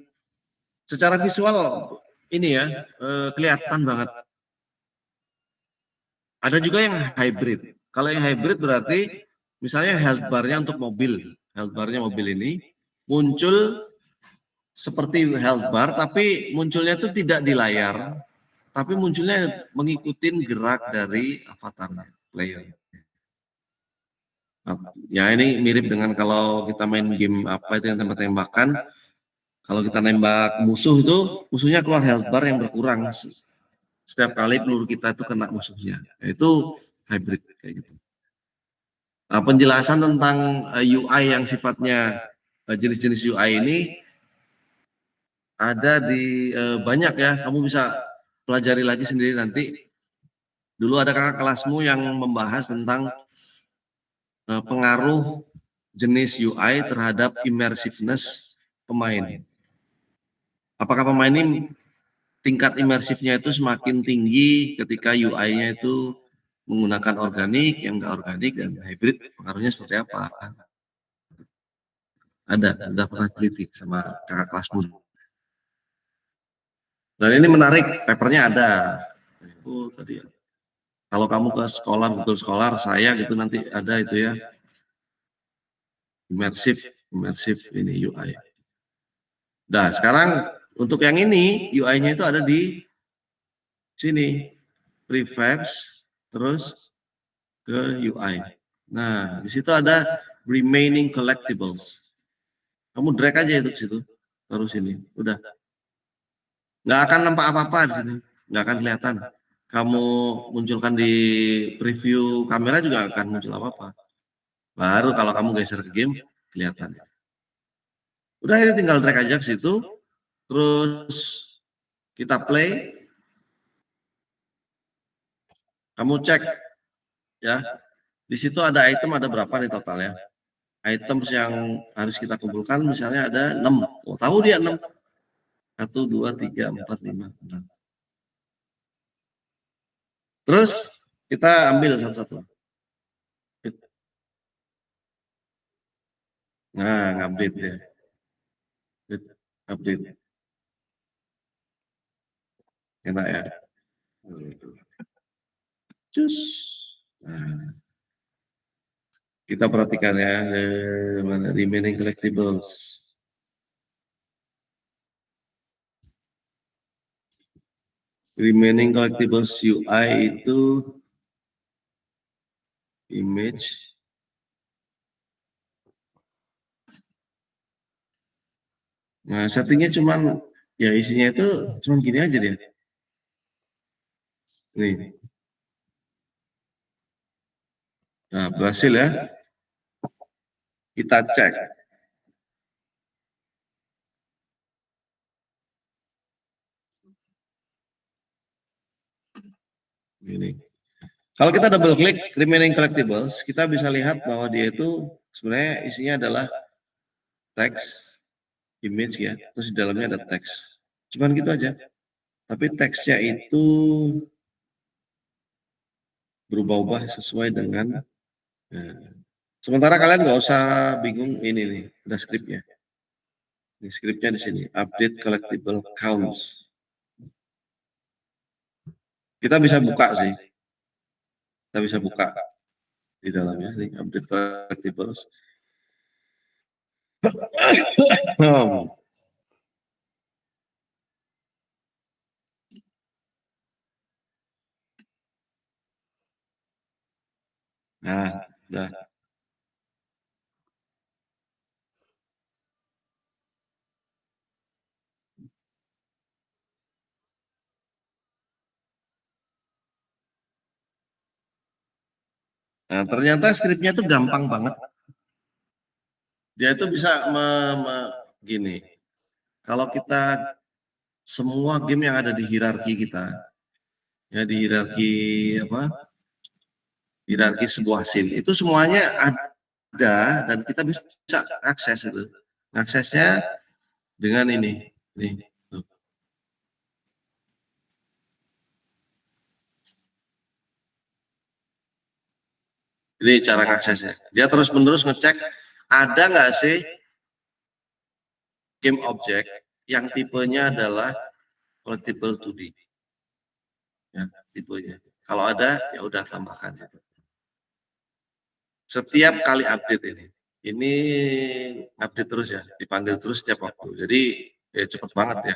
secara visual ini ya, kelihatan banget. Ada juga yang hybrid. Kalau yang hybrid berarti misalnya health bar-nya untuk mobil. Health bar-nya mobil ini muncul seperti health bar, tapi munculnya itu tidak di layar, tapi munculnya mengikuti gerak dari avatarnya, player. Ya ini mirip dengan kalau kita main game itu yang tembak-tembakan. Kalau kita nembak musuh itu, musuhnya keluar health bar yang berkurang setiap kali peluru kita itu kena musuhnya. Itu hybrid kayak gitu. Nah, penjelasan tentang UI yang sifatnya jenis-jenis UI ini ada di banyak ya. Kamu bisa pelajari lagi sendiri nanti. Dulu ada kakak kelasmu yang membahas tentang pengaruh jenis UI terhadap immersiveness pemain. Apakah pemain ini tingkat imersifnya itu semakin tinggi ketika UI-nya itu menggunakan organik, yang enggak organik, dan hybrid, pengaruhnya seperti apa? Ada, sudah pernah teliti sama kakak kelasmu. Dan ini menarik, papernya ada. Oh, tadi ya. Kalau kamu ke sekolah, betul sekolah, saya gitu nanti ada itu ya. Immersif ini UI. Nah, sekarang untuk yang ini UI-nya itu ada di sini, prefabs, terus ke UI. Nah, di situ ada remaining collectibles. Kamu drag aja itu ke situ, taruh sini, udah. Nggak akan nampak apa-apa di sini, nggak akan kelihatan. Kamu munculkan di preview kamera juga akan muncul apa-apa. Baru kalau kamu geser ke game, kelihatan. Udah, ini tinggal drag aja ke situ, terus kita play. Kamu cek, ya. Di situ ada item, ada berapa nih total ya? Items yang harus kita kumpulkan misalnya ada 6. Oh, tahu dia 6. 1, 2, 3, 4, 5, 6. Terus kita ambil satu-satu. Nah, update ya. Update. Enak ya. Cus. Nah, kita perhatikan ya, mana remaining collectibles. Remaining collectibles UI itu image. Nah, settingnya cuman ya isinya itu cuman gini aja deh. Nih. Nah, berhasil ya. Kita cek. Ini. Kalau kita double klik remaining collectibles, kita bisa lihat bahwa dia itu sebenarnya isinya adalah teks, image ya, terus di dalamnya ada teks. Cuman gitu aja. Tapi teksnya itu berubah-ubah sesuai dengan. Sementara kalian nggak usah bingung, ini nih, ada skripnya. Ini skripnya di sini, update collectible counts. Kita bisa buka sih. Kita bisa buka di dalamnya, nih, update collectibles. Nah, udah. Nah, ternyata skripnya itu gampang banget. Dia itu bisa gini. Kalau kita semua game yang ada di hierarki kita, ya di hierarki apa? Hierarki sebuah scene itu semuanya ada dan kita bisa akses itu. Aksesnya dengan ini, nih. Tuh. Ini cara aksesnya. Dia terus-menerus ngecek ada nggak sih game object yang tipenya adalah collectible 2D. Ya, tipenya. Kalau ada, ya udah tambahkan. Setiap kali update ini update terus ya, dipanggil terus setiap waktu. Jadi ya cepet banget ya.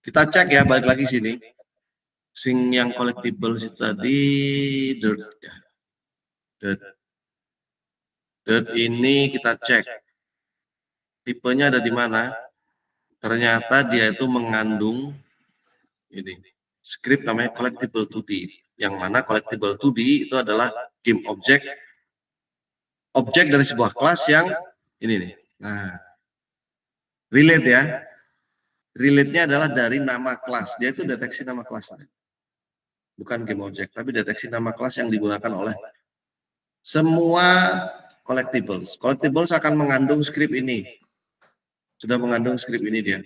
Kita cek ya, balik lagi sini. Sing yang collectibles itu tadi dirt ya. Dirt ini kita cek tipenya ada di mana. Ternyata dia itu mengandung ini script namanya collectible 2D. Yang mana collectible 2D itu adalah game object dari sebuah kelas yang ini nih. Nah, relate ya. Relate-nya adalah dari nama kelas. Dia itu deteksi nama kelas. Bukan game object, tapi deteksi nama kelas yang digunakan oleh semua collectibles. Collectibles akan mengandung script ini. Sudah mengandung script ini dia.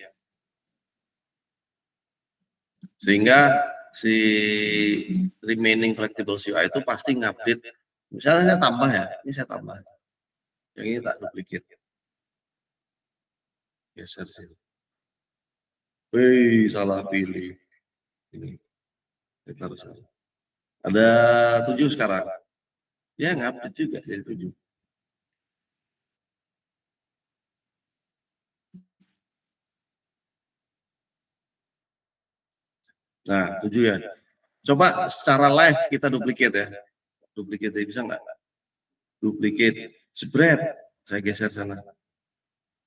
Sehingga si remaining collectibles UI itu pasti ngupdate. Misalnya saya tambah ya, ini saya tambah. Yang ini tak duplicate. Geser sini. Wih, salah pilih. Ini. Kita harus ada 7 sekarang. Ya ngupdate juga jadi 7. Nah, 7 ya. Coba secara live kita duplicate ya. Duplicate bisa nggak? Duplicate. Spread. Saya geser sana.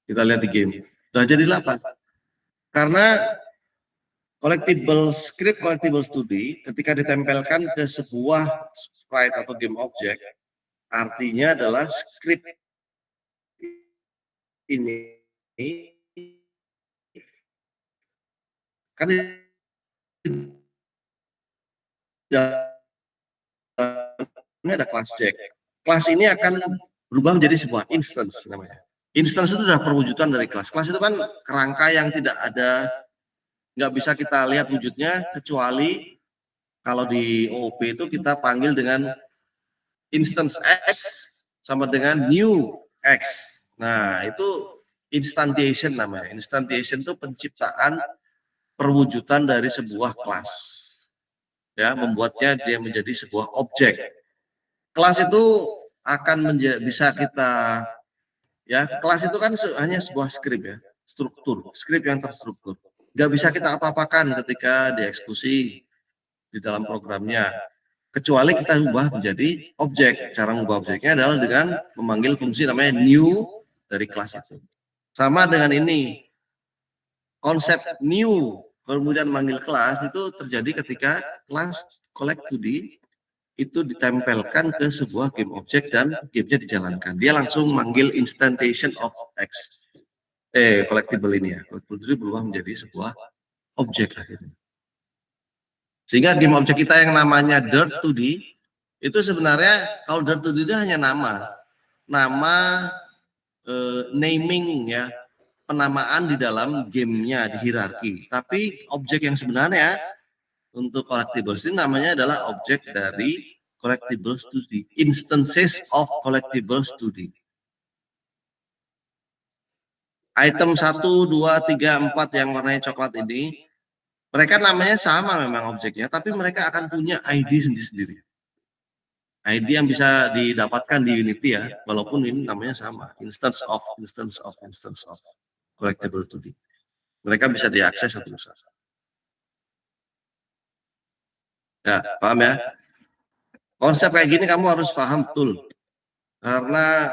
Kita lihat di game. Udah jadi 8. Karena collectible script, collectible studi ketika ditempelkan ke sebuah sprite atau game object, artinya adalah script ini kan ini ada kelas Jack. Kelas ini akan berubah menjadi sebuah instance namanya. Instance itu adalah perwujudan dari kelas. Kelas itu kan kerangka yang tidak ada, nggak bisa kita lihat wujudnya kecuali kalau di OOP itu kita panggil dengan instance X sama dengan new X. Nah, itu instantiation namanya. Instantiation itu penciptaan perwujudan dari sebuah kelas. Ya, membuatnya dia menjadi sebuah objek. Kelas itu akan bisa kita, ya, kelas itu kan hanya sebuah script ya, script yang terstruktur. Nggak bisa kita apa-apakan ketika dieksekusi di dalam programnya, kecuali kita ubah menjadi objek. Cara mengubah objeknya adalah dengan memanggil fungsi namanya new dari kelas itu. Sama dengan ini, konsep new kemudian manggil kelas itu terjadi ketika kelas collect2D itu ditempelkan ke sebuah game object dan gamenya dijalankan. Dia langsung manggil instantiation of X. Collectible ini ya. Collectible berubah menjadi sebuah objek akhirnya. Sehingga game object kita yang namanya Dirt2D itu sebenarnya kalau Dirt2D itu hanya nama naming ya, penamaan di dalam gamenya di hierarki. Tapi objek yang sebenarnya untuk collectibles ini namanya adalah objek dari collectible studi, instances of collectible studi. Item 1, 2, 3, 4 yang warnanya coklat ini, mereka namanya sama memang objeknya, tapi mereka akan punya ID sendiri-sendiri. ID yang bisa didapatkan di Unity ya, walaupun ini namanya sama, instance of collectible studi. Mereka bisa diakses satu-satu. Ya, paham ya? Konsep kayak gini kamu harus paham betul. Karena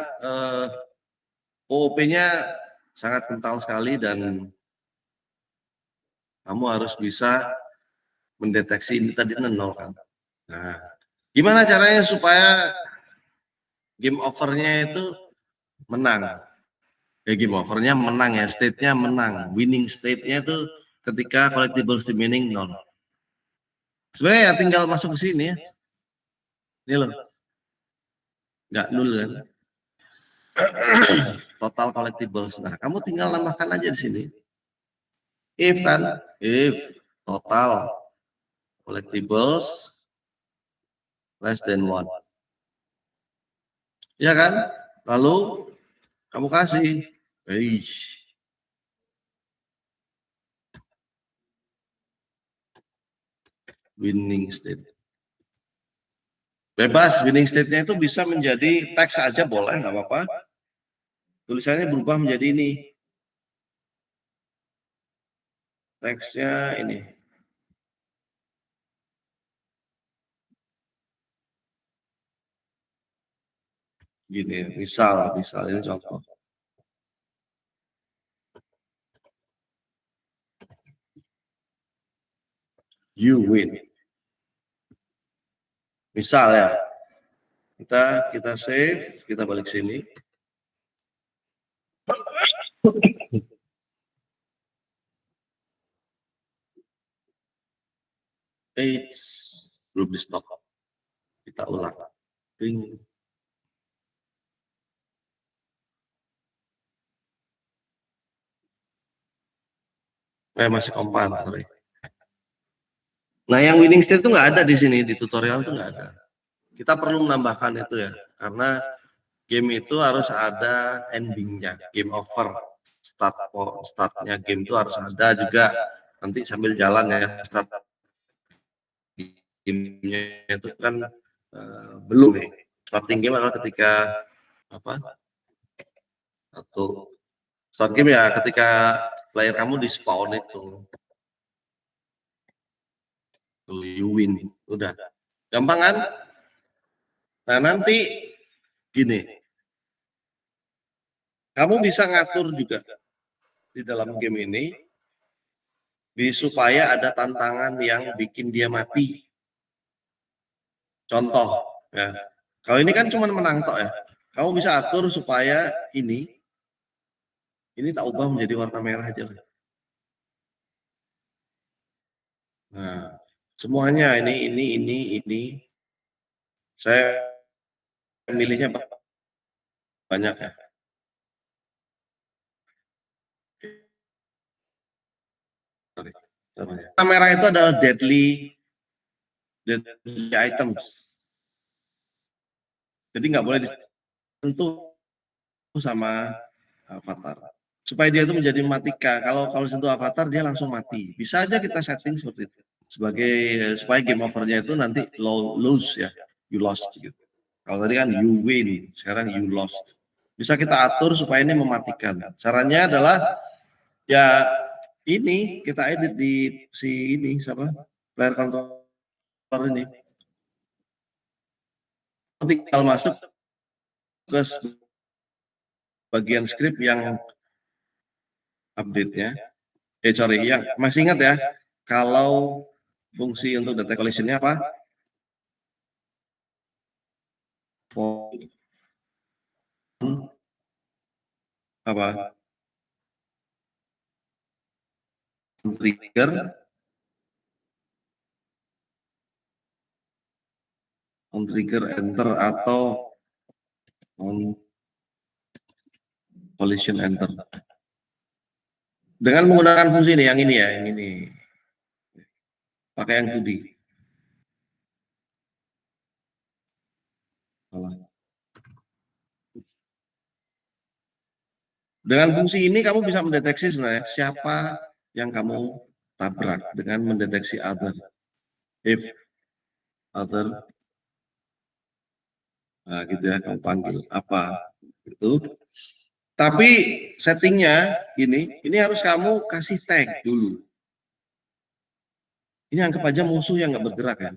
OOP-nya sangat kental sekali dan kamu harus bisa mendeteksi ini tadi nol kan. Nah, gimana caranya supaya game overnya itu menang? Ya game overnya menang ya, state-nya menang. Winning state-nya itu ketika collectibles remaining 0. Sebenarnya ya tinggal masuk ke sini ya. Ini loh. Nggak nol kan. Total collectibles. Nah, kamu tinggal nambahkan aja di sini. If kan, if total collectibles less than 1. Ya kan? Lalu kamu kasih. Winning state. Bebas, winning state-nya itu bisa menjadi teks aja boleh, nggak apa-apa. Tulisannya berubah menjadi ini. Teksnya ini. Gini, misal ini contoh. You win. Misal ya. Kita save, kita balik sini. Belum di stop. Kita ulang. Ding. Masih kompan, sorry. Nah, yang winning state itu nggak ada di sini, di tutorial itu nggak ada. Kita perlu menambahkan itu ya, karena game itu harus ada endingnya, game over, startnya game itu harus ada juga. Nanti sambil jalan ya, start gamenya itu kan belum nih. Starting game adalah ketika start game ya ketika player kamu di spawn itu. You win, udah. Gampang kan? Nah, nanti gini. Kamu bisa ngatur juga. di dalam game ini supaya ada tantangan yang bikin dia mati. Contoh, ya. Kalau ini kan cuma menang tok ya. Kamu bisa atur supaya ini tak ubah menjadi warna merah aja. Nah, semuanya ini saya milihnya banyak ya. Warna merah itu adalah deadly items. Jadi nggak boleh disentuh sama avatar. Supaya dia itu menjadi mematikan. Kalau sentuh avatar dia langsung mati. Bisa aja kita setting seperti itu. Supaya game overnya itu nanti lose ya. You lost gitu. Kalau tadi kan you win, sekarang you lost. Bisa kita atur supaya ini mematikan. Caranya adalah ya ini kita edit di siapa? Player controller ini. Tinggal masuk ke bagian script yang update-nya. Yang masih ingat ya, kalau fungsi untuk data collision-nya apa? Apa? On trigger enter atau on collision enter. Dengan menggunakan fungsi ini, yang ini. Pakai yang 2D. Dengan fungsi ini kamu bisa mendeteksi sebenarnya siapa yang kamu tabrak dengan mendeteksi other. If other, nah gitu ya, kamu panggil apa itu. Tapi settingnya ini harus kamu kasih tag dulu. Ini anggap aja musuh yang nggak bergerak kan.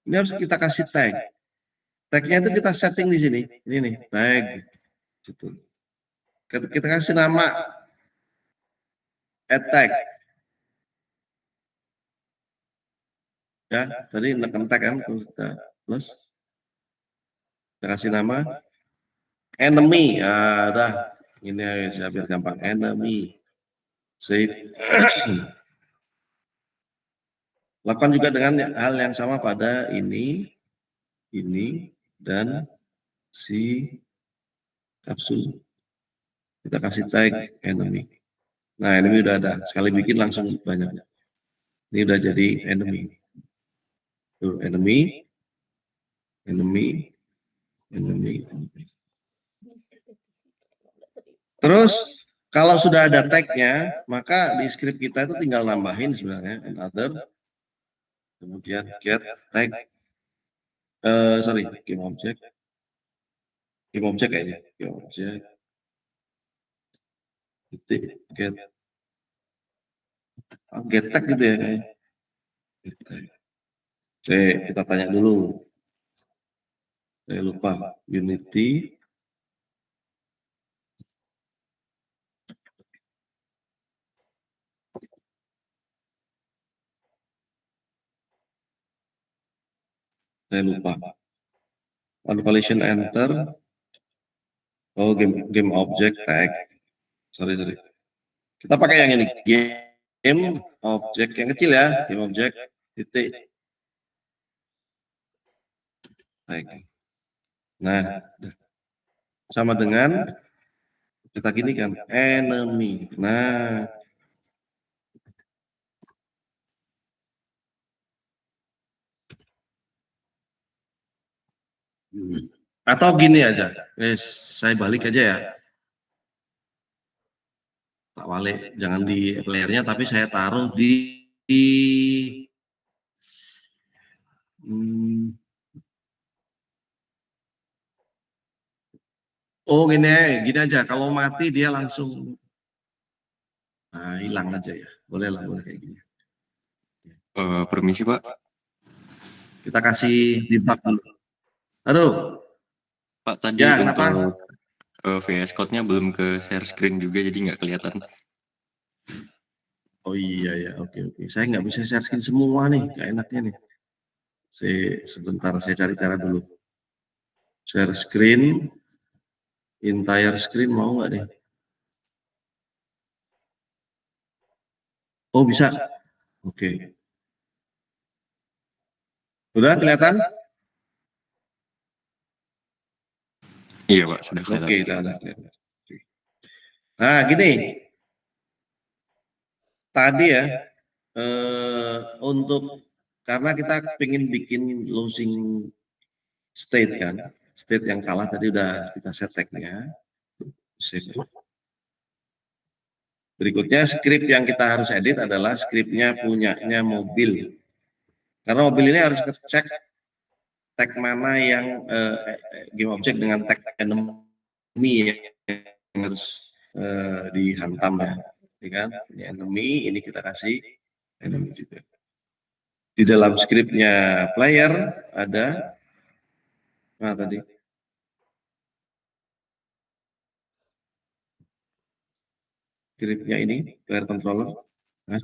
Ini harus kita kasih tag. Tagnya itu kita setting di sini. Ini nih tag. Gitu. Kita kasih nama add tag. Ya, tadi menekan tag kan, plus kita kasih nama enemy. Ya, dah. Ini saya biar gampang, enemy. Save. Lakukan juga dengan hal yang sama pada ini, dan si kapsul. Kita kasih tag enemy. Nah, enemy udah ada. Sekali bikin langsung banyak. Ini udah jadi enemy. Tuh, enemy. Terus kalau sudah ada tagnya, maka di script kita itu tinggal nambahin sebenarnya another, kemudian get tag, game object kayaknya, game object, get tag gitu ya kayaknya. Kita tanya dulu. Saya lupa, Unity. Saya lupa. On collision enter. Oh, game object tag. Sorry. Kita pakai yang ini. Game object yang kecil ya. Game object titik. Tag. Nah, sama dengan kita gini kan, enemy. Nah, atau gini aja, saya balik aja ya. Tak balik, jangan di layernya, tapi saya taruh di oh gini aja. Kalau mati dia langsung hilang aja ya. Boleh kayak gini. Permisi Pak. Kita kasih debug dulu. Aduh. Pak tadi Ya, untuk kenapa? VS Code-nya belum ke share screen juga, jadi nggak kelihatan. Oh iya ya, oke. Saya nggak bisa share screen semua nih, nggak enaknya nih. Sebentar, saya cari cara dulu. Share screen, entire screen mau nggak nih? Oh bisa, oke. Udah kelihatan? Iya Pak, sudah kelihatan. Oke, udah kelihatan. Nah gini, tadi ya, untuk karena kita pengen bikin losing state kan, state yang kalah tadi udah kita set tag-nya. Save. Berikutnya script yang kita harus edit adalah scriptnya punyanya mobil. Karena mobil ini harus ngecek tag mana yang game object dengan tag enemy yang harus dihantam ya kan? Ini enemy, ini kita kasih enemy juga. Di dalam scriptnya player ada tadi scriptnya ini player controller. Nah,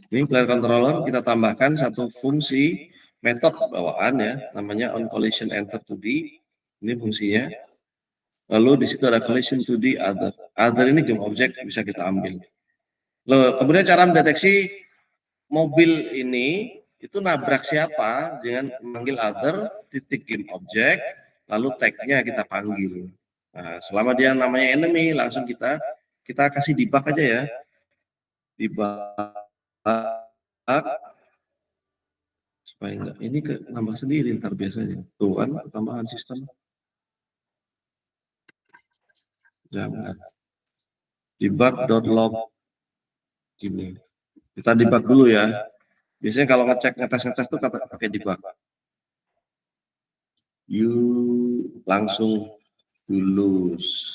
ini player controller kita tambahkan satu fungsi metode bawaan ya, namanya on collision enter 2D. Ini fungsinya. Lalu di situ ada collision 2D other. Other ini game object bisa kita ambil. Lalu kemudian cara mendeteksi mobil ini itu nabrak siapa dengan memanggil other titik game object, lalu tag-nya kita panggil. Nah, selama dia namanya enemy langsung kita kasih debug aja ya. Debug supaya enggak ini ke nambah sendiri ntar biasanya. Tuh kan tambahan sistem. Jangan. Debug.log gini. Kita debug dulu ya. Biasanya kalau ngetes tuh pakai debug. You langsung lulus.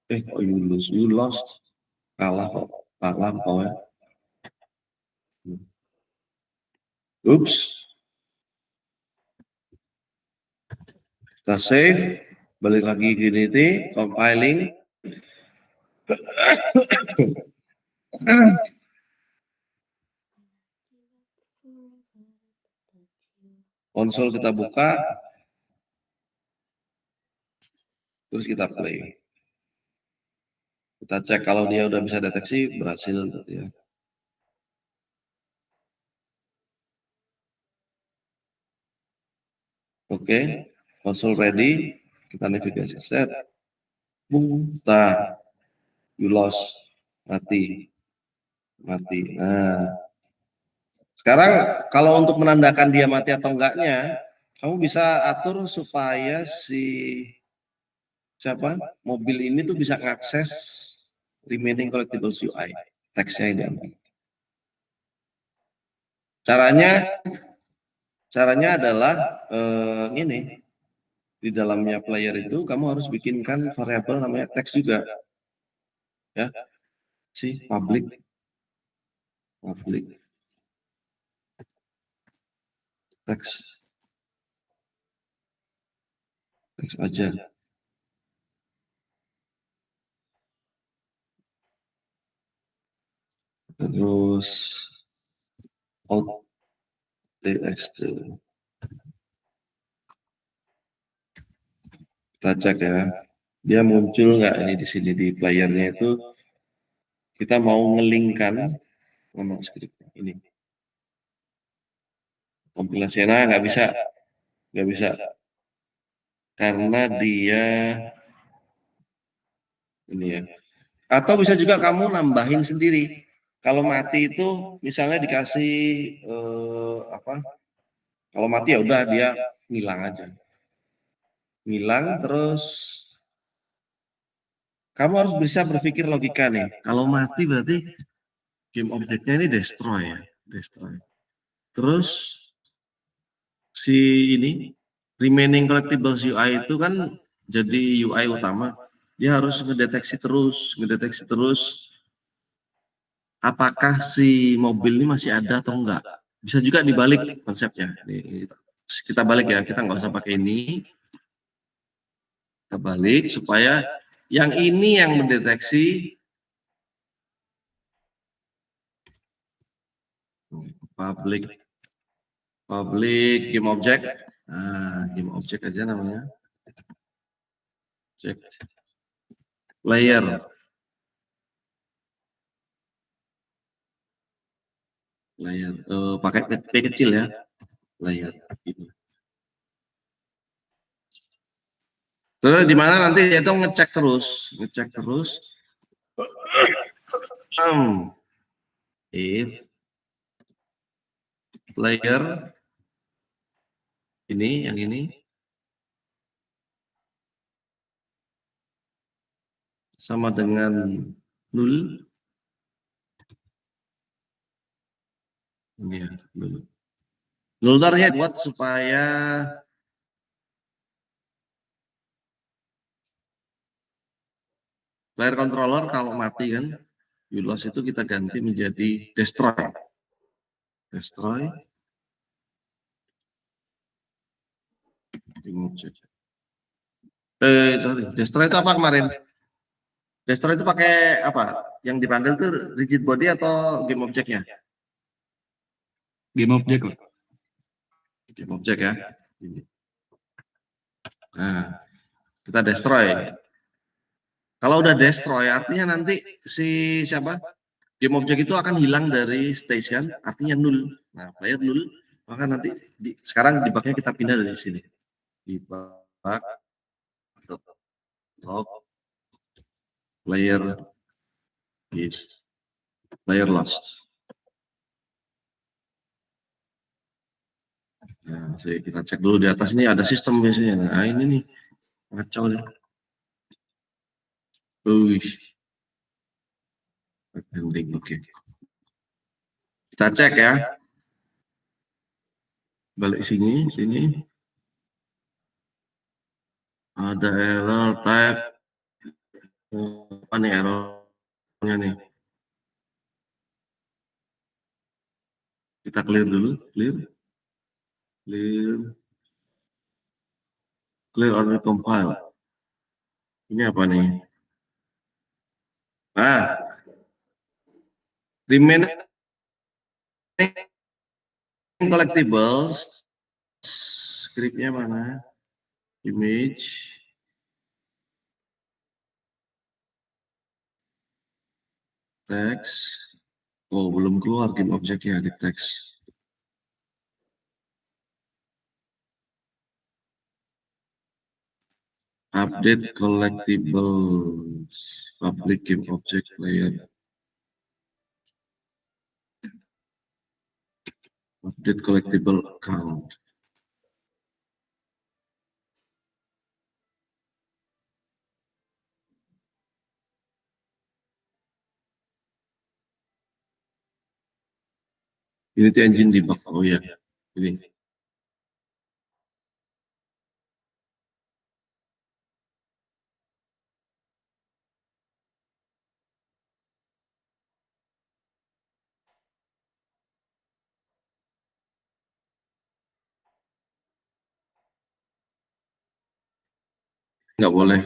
Kok you lose? You lost. Kalah kok. Kalah kok ya. Oops. Kita save. Balik lagi ke Unity. Compiling. Konsol kita buka. Terus kita play. Kita cek kalau dia udah bisa deteksi, berhasil gitu ya. Oke, konsol ready, kita navigasi set. Boom, you lost, mati. Nah, sekarang kalau untuk menandakan dia mati atau enggaknya, kamu bisa atur supaya mobil ini tuh bisa mengakses remaining collectibles UI, teksnya yang diambil. Caranya adalah ini di dalamnya player itu kamu harus bikinkan variabel namanya teks juga, ya, public teks aja. Terus out txt. Kita cek ya, dia muncul nggak ini di sini di playernya itu. Kita mau ngelingkan ngomong script ini. Kompilasinya nggak bisa karena dia ini ya. Atau bisa juga kamu nambahin sendiri. Kalau mati itu misalnya dikasih kalau mati ya udah dia ngilang aja. Ngilang terus kamu harus bisa berpikir logika nih. Kalau mati berarti game objeknya ini destroy ya, destroy. Terus si ini remaining collectibles UI itu kan jadi UI utama. Dia harus ngedeteksi terus apakah si mobil ini masih ada atau enggak. Bisa juga dibalik konsepnya. Nih, kita balik ya, kita nggak usah pakai ini. Kita balik supaya yang ini yang mendeteksi public game object. Nah, game object aja namanya. Object layer. Layer pakai P kecil ya. Layer ini. Terus di mana nanti dia itu ngecek terus. If layer ini yang ini sama dengan 0, ini ya, 0. 0 target buat supaya player controller kalau mati kan, ulos itu kita ganti menjadi destroy. Destroy. Sorry, destroy itu apa kemarin? Destroy itu pakai apa? Yang dipanggil tuh rigid body atau game object-nya? Game object kok. Game object ya. Ini. Nah, kita destroy. Kalau udah destroy, artinya nanti si siapa? Game object itu akan hilang dari stage kan, artinya 0. Nah, player 0, maka nanti sekarang debugnya kita pindah dari sini. Debug player is player lost. Nah, kita cek dulu di atas ini ada sistem biasanya. Nah, ini nih ngacau nih. Oke. Kita cek ya. Balik sini. Ada error type. Apa nih errornya nih? Kita clear dulu, clear or recompile. Ini apa nih? Nah, remain collectibles, scriptnya mana? Image, text. Oh, belum keluar game objeknya di text. Update collectibles, public game object layer. Update collectible account. Ini tuh engine debug. Oh ya, ini. Nggak boleh.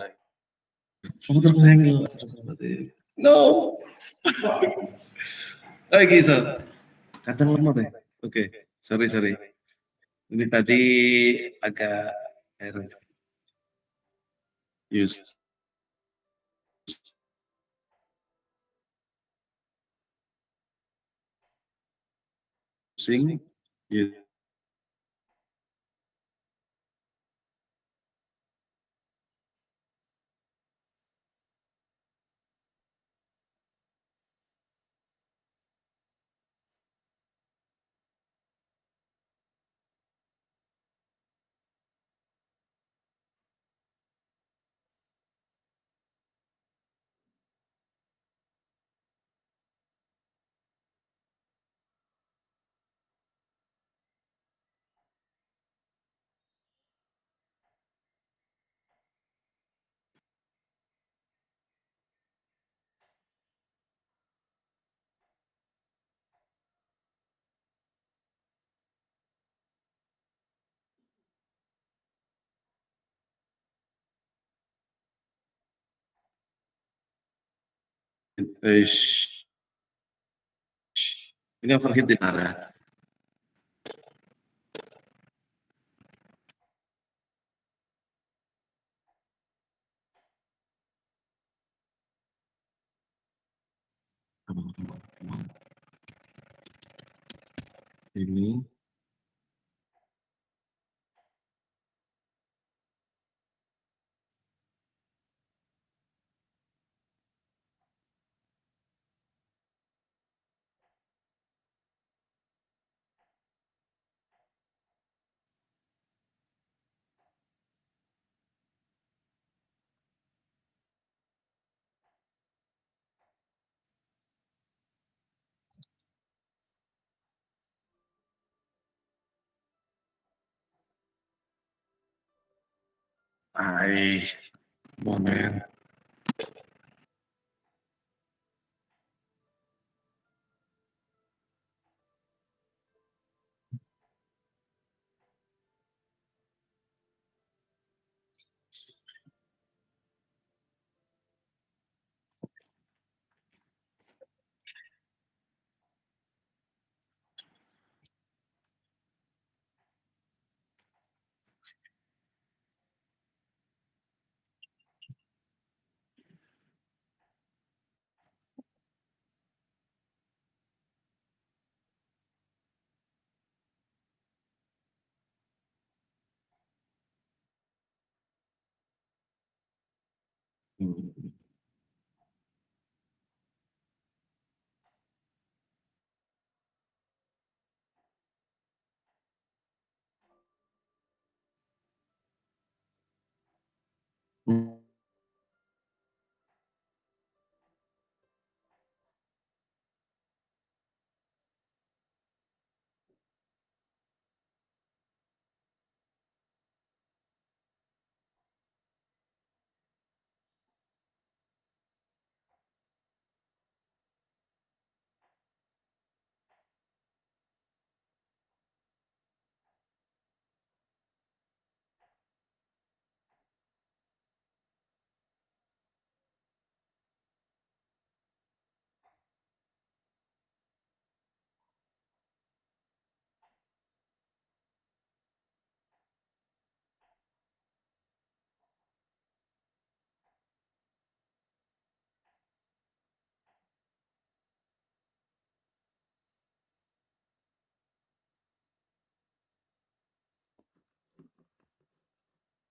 No. Lagi so. Kadang lemot ya. Oke, sorry. Ini tadi agak error. Using Eish. Ini overheat di parah. Ini. Ay, momen.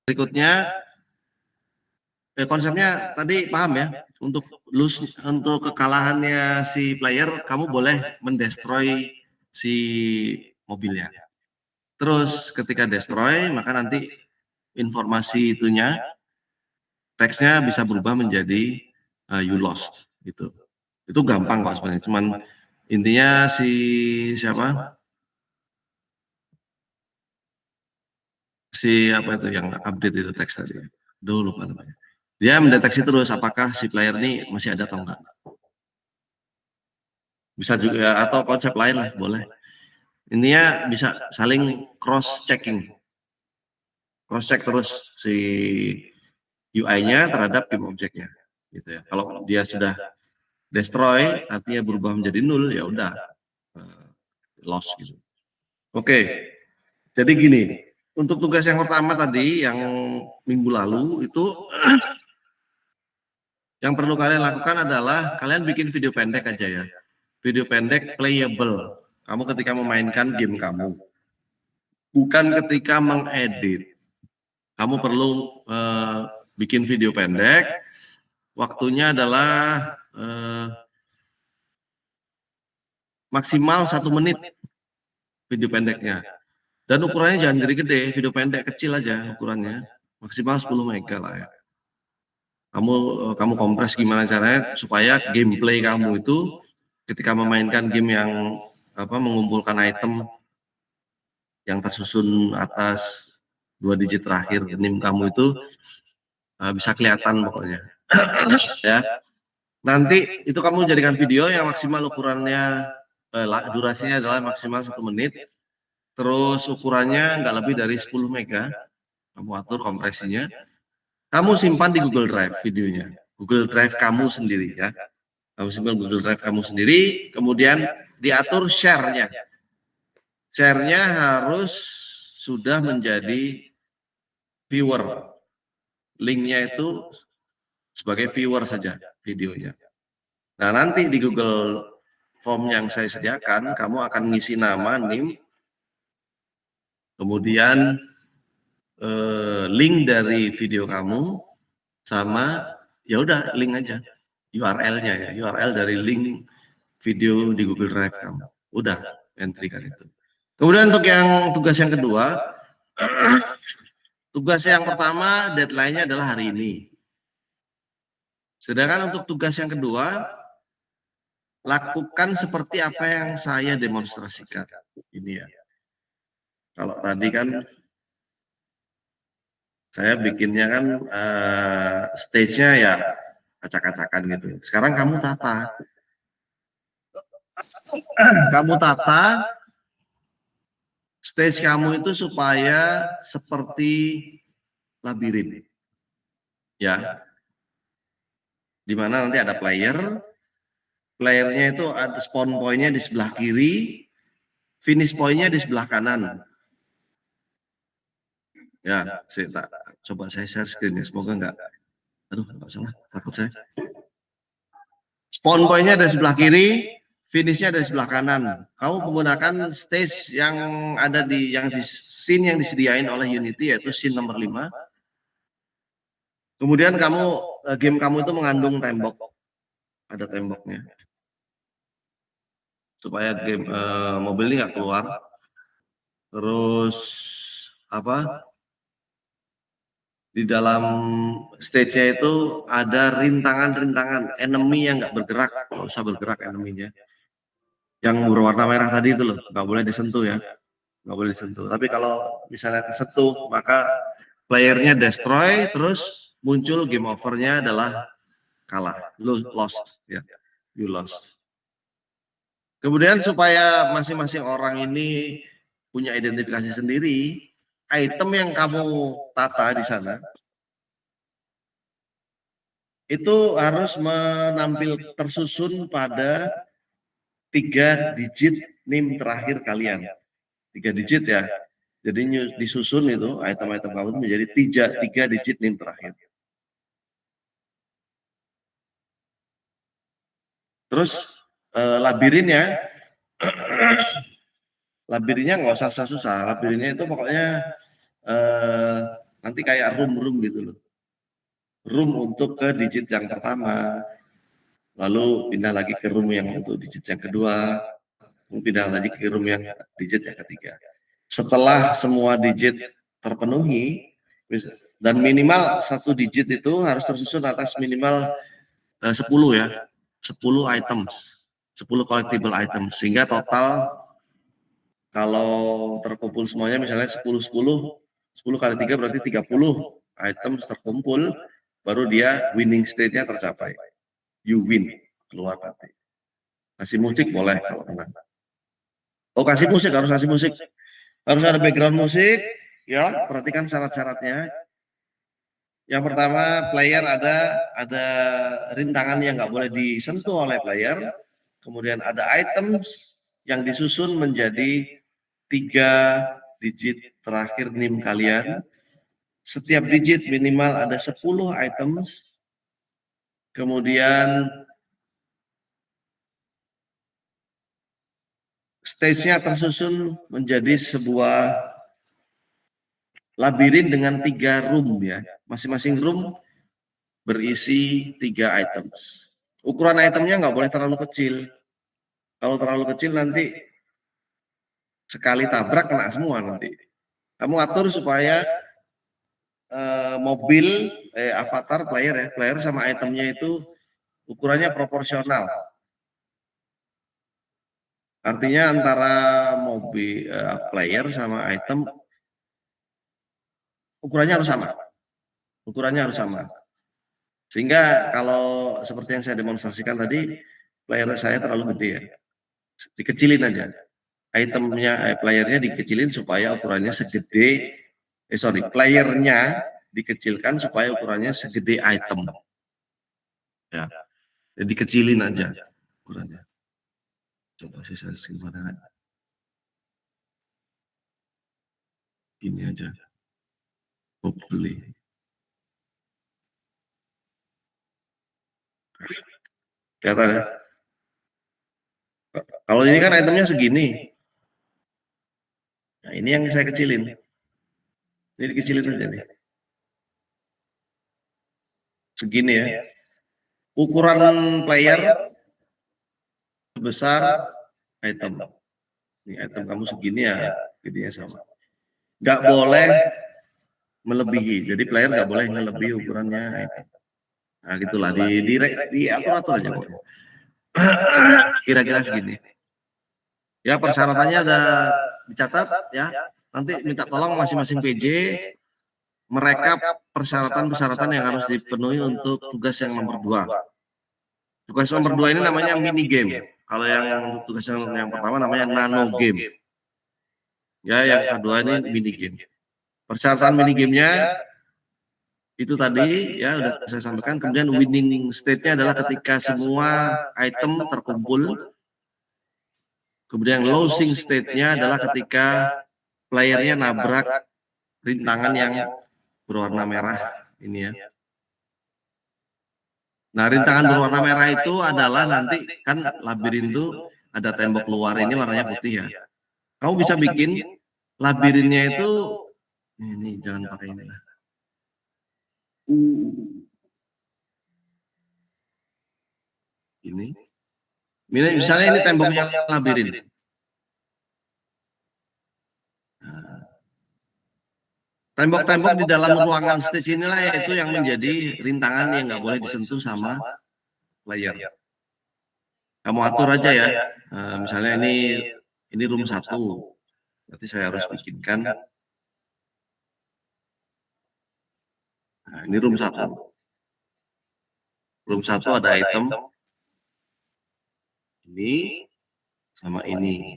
Berikutnya, konsepnya tadi paham ya. Untuk kekalahannya si player, kamu boleh mendestroy si mobilnya. Terus ketika destroy, maka nanti informasi itunya, teksnya bisa berubah menjadi you lost gitu. Itu gampang kok sebenarnya. Cuman intinya si siapa? Si apa itu yang update itu teks tadi? Dulu lupa namanya. Dia mendeteksi terus apakah si player ini masih ada atau enggak. Bisa juga atau konsep lain lah boleh. Intinya bisa saling cross checking. Cross check terus si UI-nya terhadap game objeknya gitu ya. Kalau dia sudah destroy artinya berubah menjadi nol ya udah loss gitu. Oke. Jadi gini, untuk tugas yang pertama tadi yang minggu lalu itu yang perlu kalian lakukan adalah kalian bikin video pendek aja ya. Video pendek playable. Kamu ketika memainkan game kamu. Bukan ketika mengedit. Kamu perlu bikin video pendek. Waktunya adalah maksimal 1 menit video pendeknya. Dan ukurannya jangan gede-gede, video pendek kecil aja ukurannya. Maksimal 10 mega lah ya. Kamu kompres gimana caranya supaya gameplay kamu itu ketika memainkan game yang mengumpulkan item yang tersusun atas 2 digit terakhir NIM kamu itu bisa kelihatan pokoknya. Ya. Nanti itu kamu jadikan video yang maksimal ukurannya durasinya adalah maksimal 1 menit. Terus ukurannya nggak lebih dari 10 mega. Kamu atur kompresinya. Kamu simpan di Google Drive videonya. Google Drive kamu sendiri ya. kamu simpan Google Drive kamu sendiri, kemudian diatur share-nya. Share-nya harus sudah menjadi viewer. Link-nya itu sebagai viewer saja videonya. Nah, nanti di Google Form yang saya sediakan, kamu akan ngisi nama, NIM, kemudian link dari video kamu, sama ya udah link aja, URL-nya ya, URL dari link video di Google Drive kamu. Udah, entry kan itu. Kemudian untuk yang tugas yang kedua, tugas yang pertama deadline-nya adalah hari ini. Sedangkan untuk tugas yang kedua, lakukan seperti apa yang saya demonstrasikan. Ini ya. Kalau tadi kan saya bikinnya kan stage-nya ya acak-acakan gitu. Sekarang kamu tata. Kamu tata stage kamu itu supaya seperti labirin. Ya. Di mana nanti ada player. Playernya itu ada spawn point-nya di sebelah kiri, finish point-nya di sebelah kanan. Ya, coba saya share screen-nya, semoga enggak. Aduh, enggak salah, takut saya. Spawn point-nya dari sebelah kiri, finish-nya dari sebelah kanan. Kamu menggunakan stage yang ada di scene yang disediain oleh Unity, yaitu scene nomor 5. Kemudian game kamu itu mengandung tembok. Ada temboknya. Supaya game mobil ini nggak keluar. Terus apa? Di dalam stage-nya itu ada rintangan-rintangan enemy yang nggak bergerak, nggak usah bergerak enemy-nya. Yang berwarna merah tadi itu loh, nggak boleh disentuh ya, nggak boleh disentuh. Tapi kalau misalnya disentuh, maka playernya destroy, terus muncul game over-nya adalah kalah, lost ya, you lost. Kemudian supaya masing-masing orang ini punya identifikasi sendiri, item yang kamu tata di sana itu harus tersusun pada 3 digit NIM terakhir kalian. 3 digit ya. Jadi disusun itu item-item kamu menjadi 3 digit NIM terakhir. Terus labirinnya nggak usah susah-susah. Labirinnya itu pokoknya nanti kayak room gitu loh. Room untuk ke digit yang pertama, lalu pindah lagi ke room yang untuk digit yang kedua, pindah lagi ke room yang digit yang ketiga. Setelah semua digit terpenuhi, dan minimal 1 digit itu harus tersusun atas minimal 10 ya, 10 items, 10 collectible items, sehingga total kalau terkumpul semuanya misalnya 10 kali 3 berarti 30 items terkumpul, baru dia winning state-nya tercapai. You win, keluar nanti. Kasih musik boleh kalau menang. Oh, kasih musik, harus kasih musik. Harus ada background musik, ya, perhatikan syarat-syaratnya. Yang pertama, player ada rintangan yang nggak boleh disentuh oleh player. Kemudian ada items yang disusun menjadi 3 digit terakhir NIM kalian. Setiap digit minimal ada 10 items. Kemudian stage-nya tersusun menjadi sebuah labirin dengan 3 room ya. Masing-masing room berisi 3 items. Ukuran itemnya nggak boleh terlalu kecil. Kalau terlalu kecil nanti sekali tabrak kena semua nanti. Kamu atur supaya mobil avatar player sama itemnya itu ukurannya proporsional. Artinya antara mobil player sama item ukurannya harus sama. Ukurannya harus sama. Sehingga kalau seperti yang saya demonstrasikan tadi, player saya terlalu gede ya. Dikecilin aja. Itemnya, playernya dikecilin supaya ukurannya segede, playernya dikecilkan supaya ukurannya segede item. Ya. Jadi kecilin aja ukurannya. Coba saya share screen pada ini aja. Hopefully. Kelihatan ya? Kalau ini kan itemnya segini. Nah, ini yang saya kecilin. Ini dikecilin aja nih. Segini ya. Ukuran player besar item. Ini item kamu segini ya, jadinya sama. Nggak boleh melebihi. Jadi player nggak boleh melebihi ukurannya item. Nah, gitulah diatur-atur aja kok. Kira-kira segini. Ya, persyaratannya ada dicatat ya. Nanti minta tolong masing-masing PJ merekap persyaratan-persyaratan yang harus dipenuhi untuk tugas yang nomor 2. Tugas nomor 2 ini namanya mini game. Kalau yang tugas yang pertama namanya nano game. Ya, yang kedua ini mini game. Persyaratan mini gamenya itu tadi ya udah saya sampaikan. Kemudian winning state-nya adalah ketika semua item terkumpul. Kemudian losing state-nya adalah ketika playernya nabrak rintangan yang berwarna merah ini ya. Nah, rintangan berwarna merah itu adalah nanti kan labirin itu ada tembok luar ini warnanya putih ya. Kamu bisa bikin labirinnya itu ini jangan pakai ini lah. Ini misalnya ini temboknya labirin. Tembok-tembok di dalam ruangan stage inilah yaitu yang menjadi rintangan yang nggak boleh disentuh sama player. Kamu atur aja ya. Misalnya ini room 1. Berarti saya harus bikinkan. Nah, ini room 1. Room 1 ada item ini sama ini.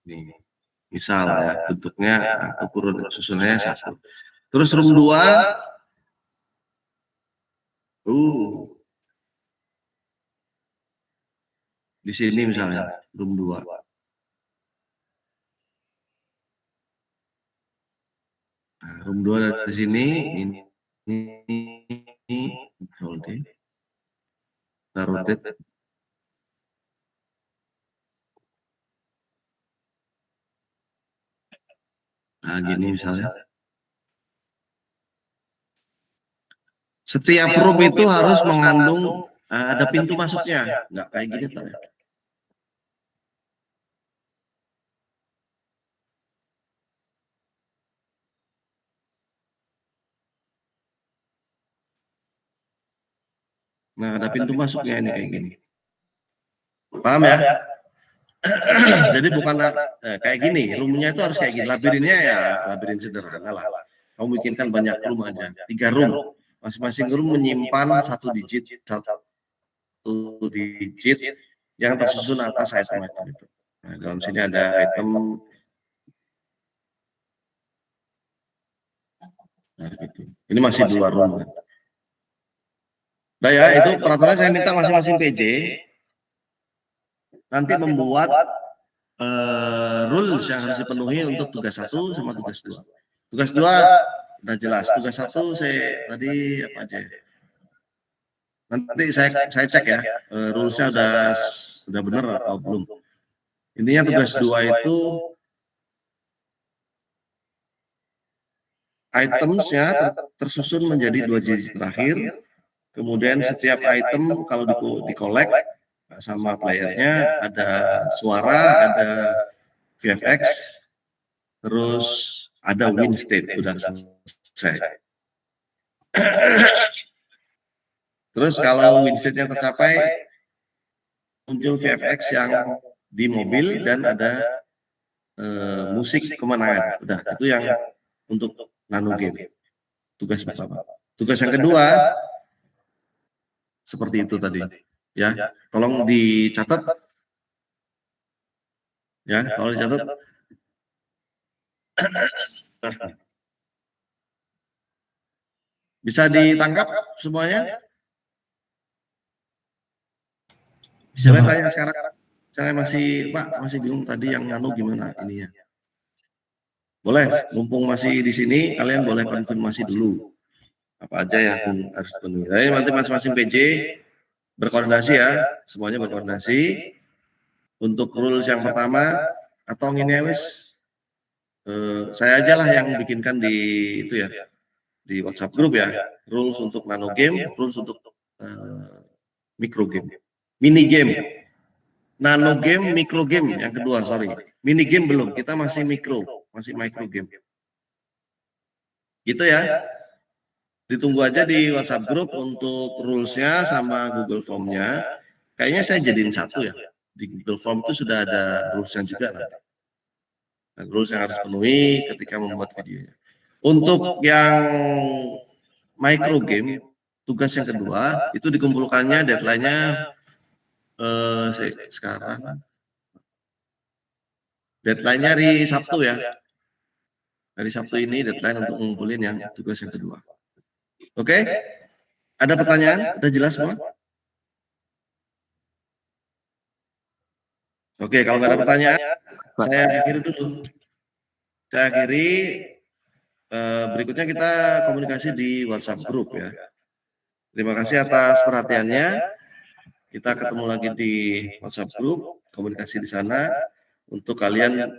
Nih. Misal ya, bentuknya ukuran susunannya 1. Terus room 2 di sini misalnya room 2. Nah, room 2 dari sini ini Control D. Rotate. Nah, gini misalnya. Setiap room itu harus mengandung ada pintu masuknya, nggak kayak gini tuh. Nah, ada pintu masuknya ini kayak gini. Paham ya? Jadi bukan kayak gini, roomnya itu harus kayak gini. Labirinnya ya labirin sederhana lah. Kamu bikinkan banyak room aja, 3 room. Masing-masing room menyimpan 1 digit yang tersusun atas item-item itu. Nah, dalam sini ada item. Nah, gitu. Ini masih 2 room. Nah ya, itu peraturan saya minta masing-masing PJ nanti membuat rules yang harus dipenuhi untuk tugas 1 sama tugas 2. Tugas 2 udah jelas. Tugas 1 saya tadi apa aja ya? Nanti saya cek ya, rulesnya udah benar atau belum. Intinya tugas 2 itu itemsnya tersusun menjadi 2 digit terakhir. Kemudian setiap item kalau di-collect sama playernya ada suara, ada VFX, terus ada win state, udah selesai. Terus kalau win state-nya tercapai, muncul VFX yang di mobil dan ada musik kemenangan. Udah, itu yang untuk nano game. Tugas pertama. Tugas yang kedua, seperti itu tadi. Ya, tolong dicatat. Ya, tolong dicatat. Bisa ditangkap semuanya? Bisa Boleh Pak. tanya sekarang. Saya masih bingung tadi yang nano gimana ininya. Boleh, mumpung masih di sini, kalian boleh konfirmasi dulu apa aja yang harus dipenuhi. Jadi nanti masing-masing PJ berkoordinasi ya, semuanya berkoordinasi. Untuk rules yang pertama, atau ini wis, saya aja lah yang bikinkan di itu ya, di WhatsApp group ya. Rules untuk nano game, rules untuk micro game, mini game, nano game, micro game yang kedua, sorry. Mini game belum, kita masih micro game. Gitu ya. Ditunggu aja di WhatsApp group untuk rules-nya sama Google Form-nya. Kayaknya saya jadiin satu ya. Di Google Form itu sudah ada rules-nya juga nanti. Nah, rules yang harus penuhi ketika membuat videonya. Untuk yang micro game, tugas yang kedua itu dikumpulkannya deadline-nya sekarang. Deadline-nya hari Sabtu ya. Hari Sabtu ini deadline untuk ngumpulin yang tugas yang kedua. Oke? Ada pertanyaan? Udah jelas semua? Oke, kalau nggak ada pertanyaan, saya akhiri dulu. Saya akhiri, berikutnya kita komunikasi di WhatsApp group ya. Terima kasih atas perhatiannya. Kita ketemu lagi di WhatsApp group, komunikasi di sana untuk kalian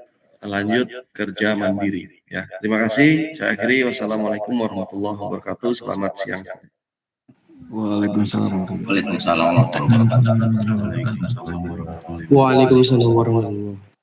lanjut kerja mandiri ya. Terima kasih. Saya akhiri. Wassalamualaikum warahmatullahi wabarakatuh. Selamat siang. Waalaikumsalam. Waalaikumsalam warahmatullahi wabarakatuh. Waalaikumsalam warahmatullahi wabarakatuh.